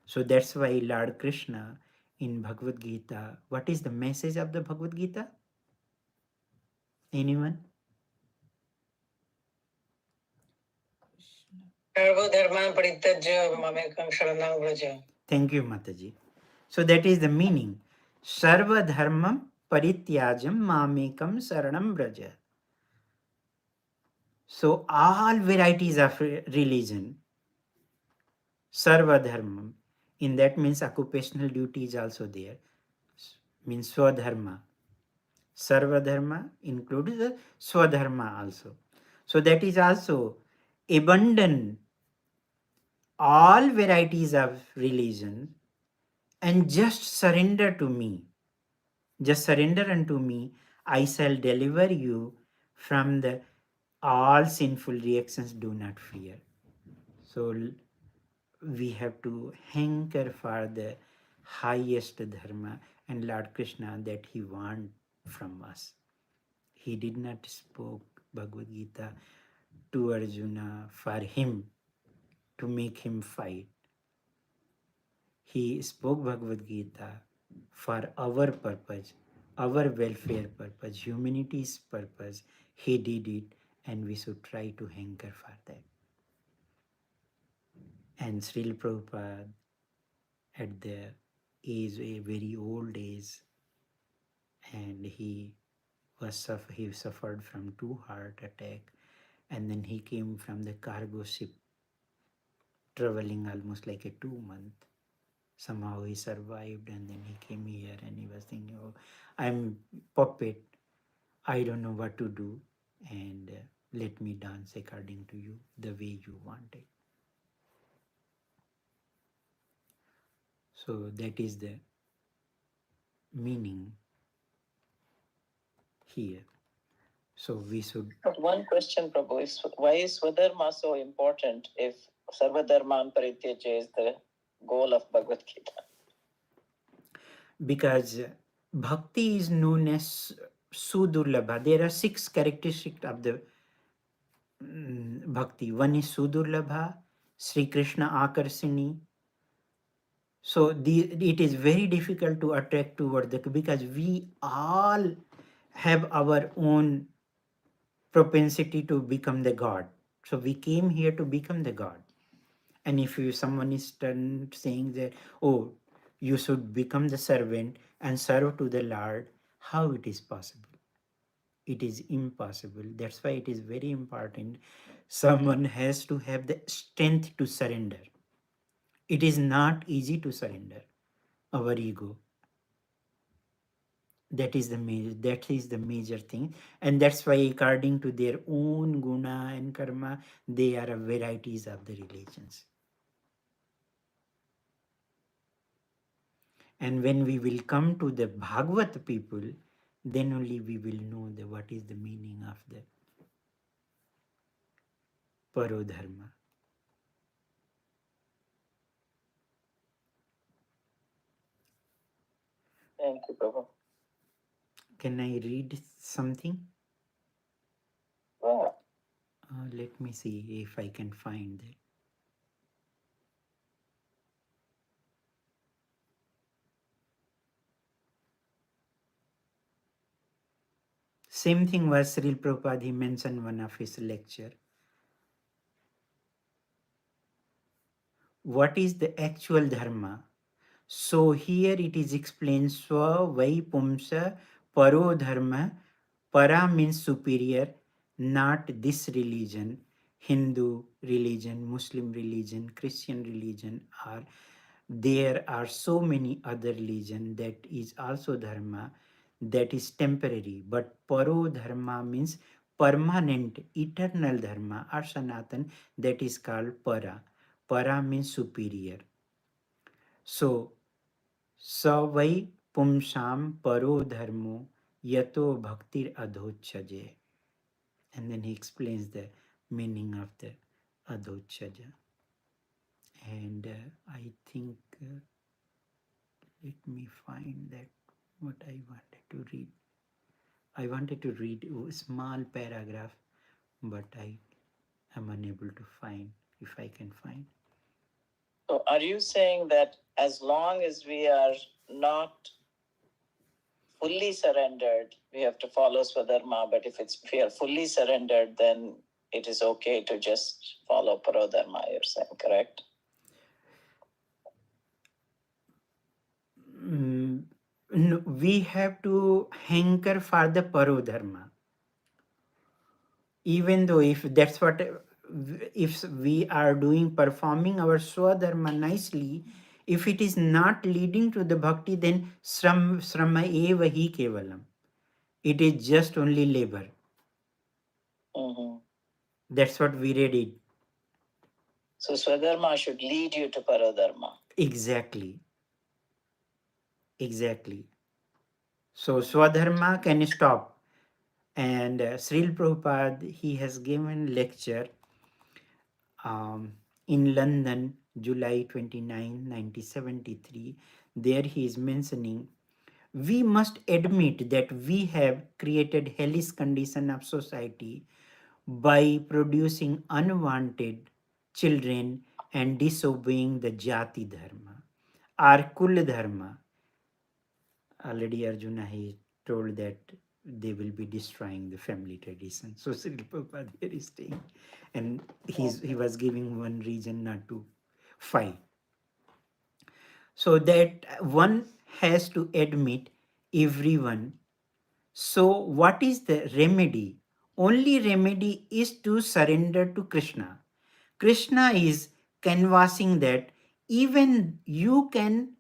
So that's why Lord Krishna in Bhagavad Gita, what is the message of the Bhagavad Gita? Anyone? Thank you, Mataji. So that is the meaning. Sarva dharmam parityajam mamekam saranam braja. So all varieties of religion, sarva dharmam, in that means occupational duty is also there, means swadharma. Sarva dharma includes the swadharma also. So that is also abandon all varieties of religion and just surrender to me. Just surrender unto me. I shall deliver you from the all sinful reactions. Do not fear. So we have to hanker for the highest dharma and Lord Krishna that he want from us. He did not spoke Bhagavad-Gita to Arjuna for him to make him fight. He spoke Bhagavad-Gita for our purpose, our welfare purpose, humanity's purpose. He did it, and we should try to hanker for that. And Srila Prabhupada, at the age, a very old age, and he suffered from 2 heart attack, and then he came from the cargo ship, traveling almost like a 2 month. Somehow he survived, and then he came here, and he was thinking, "Oh, I'm puppet. I don't know what to do, and let me dance according to you, the way you want it." So that is the meaning here. So we should. But one question, Prabhu, is why is Swadharma so important if Sarvadharman Parityaja is the goal of Bhagavad Gita? Because bhakti is known as Sudurlabha. There are 6 characteristics of the bhakti. One is Sudurlabha, Sri Krishna Akarsini. So it is very difficult to attract toward the, because we all have our own propensity to become the God. So we came here to become the God. And if someone is saying that, oh, you should become the servant and serve to the Lord, how it is possible? It is impossible. That's why it is very important. Someone has to have the strength to surrender. It is not easy to surrender our ego. That is the major thing, and that's why according to their own guna and karma, they are varieties of the religions. And when we will come to the Bhagavat people, then only we will know what is the meaning of the Parodharma. Thank you, Prabhu. Can I read something? Wow. Let me see if I can find it. Same thing was Srila Prabhupada, he mentioned one of his lecture. What is the actual dharma? So here it is explained, Swa Vai Pumsa Paro Dharma. Para means superior, not this religion, Hindu religion, Muslim religion, Christian religion, or there are so many other religion that is also dharma, that is temporary. But Paro Dharma means permanent, eternal dharma, or Sanatan, that is called Para. Para means superior. So Savai Pumsam Paro Dharmo Yato Bhaktir Adhochaje. And then he explains the meaning of the Adhochaja. And I think, let me find that what I wanted to read. I wanted to read a small paragraph, but I am unable to find, if I can find. So are you saying that as long as we are not fully surrendered, we have to follow Swadharma, but if we are fully surrendered, then it is okay to just follow Parodharma, you're saying, correct? No, we have to hanker for the Parodharma. Even though if that's what, if we are performing our Swadharma nicely, if it is not leading to the bhakti, then srama eva hi kevalam. It is just only labor. Mm-hmm. That's what we read it. So Swadharma should lead you to Parodharma. Exactly. Exactly. So Swadharma can stop. And Srila Prabhupada, he has given lecture in London, July 29, 1973. There he is mentioning, we must admit that we have created hellish condition of society by producing unwanted children and disobeying the Jati Dharma. Our Kul Dharma, already Arjuna he told that they will be destroying the family tradition. So Sri Prabhupada here is saying, and he was giving one reason not to fight. So that one has to admit everyone. So what is the remedy? Only remedy is to surrender to Krishna. Krishna is canvassing that even you can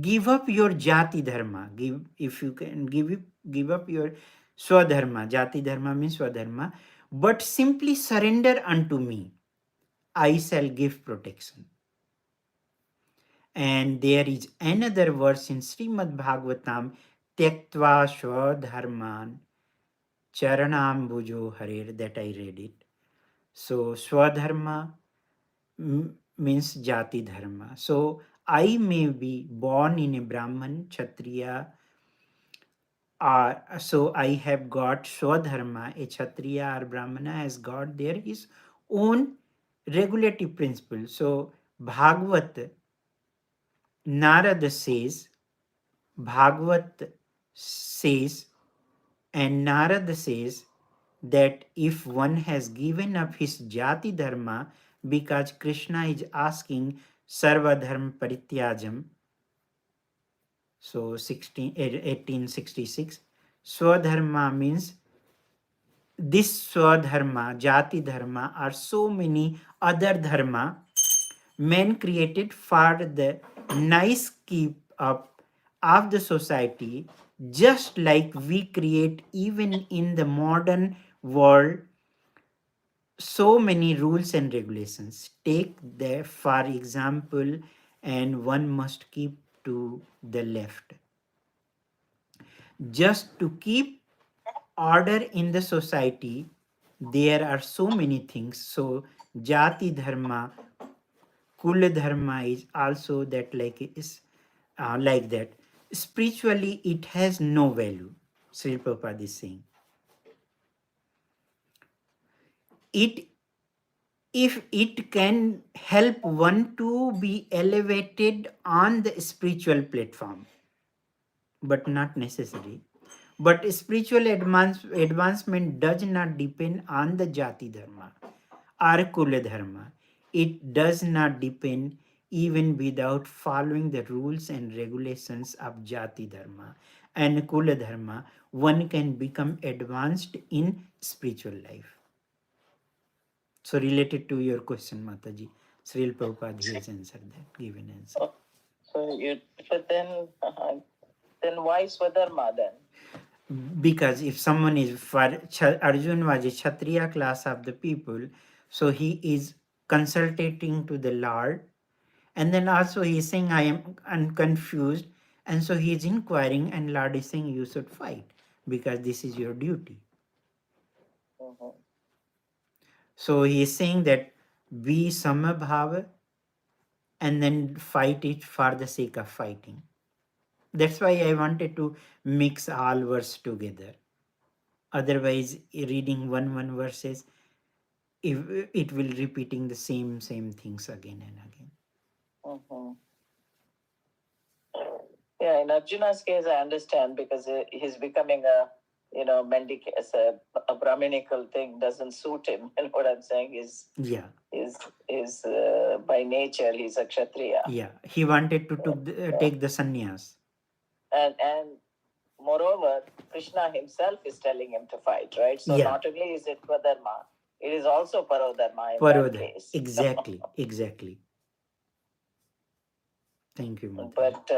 give up your jati dharma. If you can give up your swadharma. Jati dharma means swadharma, but simply surrender unto me. I shall give protection. And there is another verse in Srimad Bhagavatam, Tyaktva Swadharman Charanambujo Harer, that I read it. So Swadharma means Jati Dharma. So I may be born in a Brahman, Kshatriya, so I have got Swadharma, a Kshatriya or Brahmana has got there his own regulative principle. So Bhagavat, Narada says, Bhagavat says, and Narada says that if one has given up his Jati Dharma because Krishna is asking Sarva Dharma Parityajam, so 1866, Swadharma means this Swadharma, Jati Dharma are so many other dharma men created for the nice keep up of the society, just like we create even in the modern world so many rules and regulations. Take the for example, and one must keep to the left just to keep order in the society. There are so many things. So jati dharma, kula dharma is also that like that. Spiritually, it has no value. Sri Prabhupada is saying it, if it can help one to be elevated on the spiritual platform, but not necessary. But spiritual advancement does not depend on the jati dharma or kula dharma. It does not depend even without following the rules and regulations of jati dharma and kula dharma. One can become advanced in spiritual life. So related to your question, Mataji, Srila Prabhupada has answered that, given answer. But then why Swadharma then? Because if someone is, for Arjun was a Kshatriya class of the people, so he is consulting to the Lord, and then also he is saying, I am confused, and so he is inquiring, and Lord is saying, you should fight, because this is your duty. Mhm. So he is saying that be samabhava, and then fight it for the sake of fighting. That's why I wanted to mix all verse together. Otherwise, reading one verses, if it will repeating the same things again and again. Mhm. Yeah, in Arjuna's case, I understand because he's becoming as a Brahminical thing doesn't suit him. And what I'm saying is, Yeah, is by nature he's a Kshatriya. yeah. He wanted to take the sannyas. And moreover, Krishna himself is telling him to fight, right? So Yeah. not only is it Swadharma, it is also Parodharma in that Parodha. case. Exactly, exactly. Thank you, Mataji. But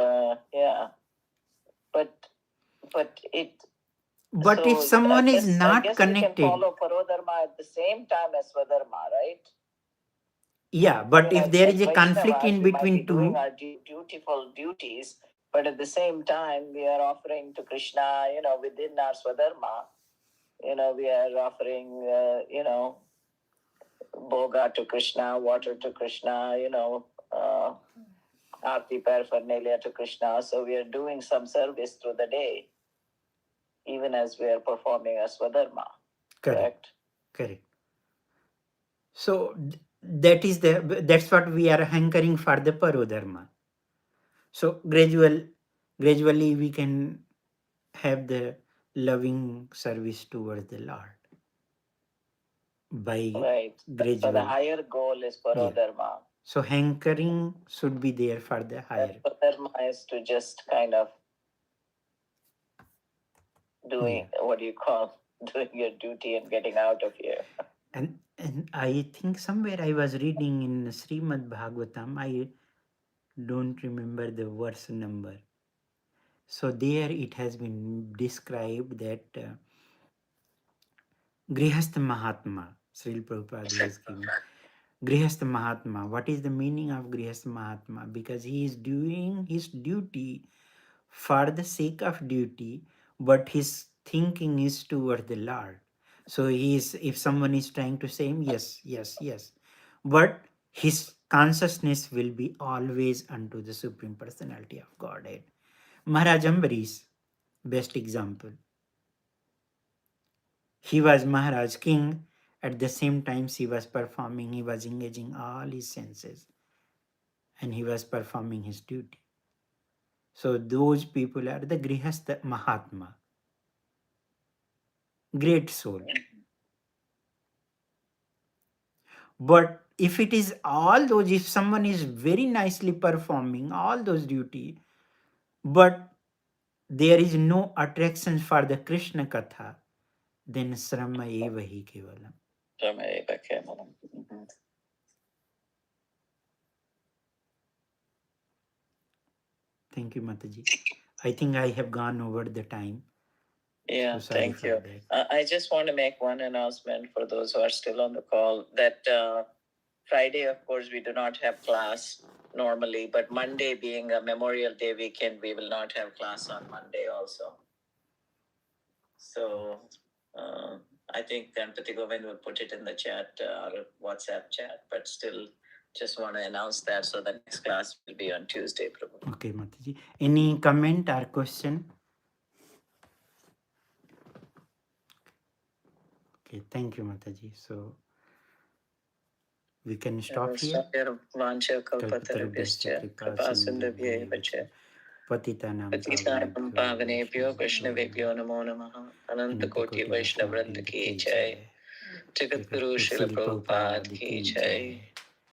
yeah, but it. But So if someone is I not guess connected, we can follow Parodharma at the same time as Swadharma, right? Yeah, but You know, if it's there like is a conflict Vaishnavas, in we might be between doing two, our dutiful duties, but at the same time, we are offering to Krishna, you know, within our Swadharma, you know, we are offering, you know, bhoga to Krishna, water to Krishna, you know, arti paraphernalia to Krishna. So we are doing some service through the day, even as we are performing our Swadharma. correct, correct. So that's what we are hankering for the parodharma. So gradually we can have the loving service towards the Lord by Right. So the gradual. higher goal is parodharma. So hankering should be there for the higher. Parodharma is to just kind of doing what do you call doing your duty and getting out of here. And I think somewhere I was reading in Srimad Bhagavatam, I don't remember the verse number. So there it has been described that Grihastha Mahatma, Srila Prabhupada has given. Grihastha Mahatma. What is the meaning of Grihastha Mahatma? Because he is doing his duty for the sake of duty, but his thinking is toward the Lord. So he is, if someone is trying to say him, yes, yes, yes, but his consciousness will be always unto the Supreme Personality of Godhead. Maharaj Ambarish, best example. He was Maharaj king. At the same time, he was performing, he was engaging all his senses and he was performing his duty. So those people are the Grihastha Mahatma, great soul. But if it is all those, if someone is very nicely performing all those duty, but there is no attraction for the Krishna Katha, then Srama eva hi kevalam. Srama eva kevalam. Thank you, Mataji. I think I have gone over the time. Yeah, so sorry thank for you. that. I just want to make one announcement for those who are still on the call that Friday, of course, we do not have class normally, but Monday being a Memorial Day weekend, we will not have class on Monday also. So I think Ganpati Govind will put it in the chat or WhatsApp chat, but still just want to announce that so the next class will be on Tuesday, Prabhu. Okay, Mataji. Any comment or question? Okay, thank you, Mataji. So we can stop here. Vancha kalpatarubhyascha kripa sindhubhyeva cha Patitanam pavanebhyo Vaishnavebhyo namo namaha Ananta Koti Vaishnavrinda ki jai Jagat Guru Srila Prabhupada ki jai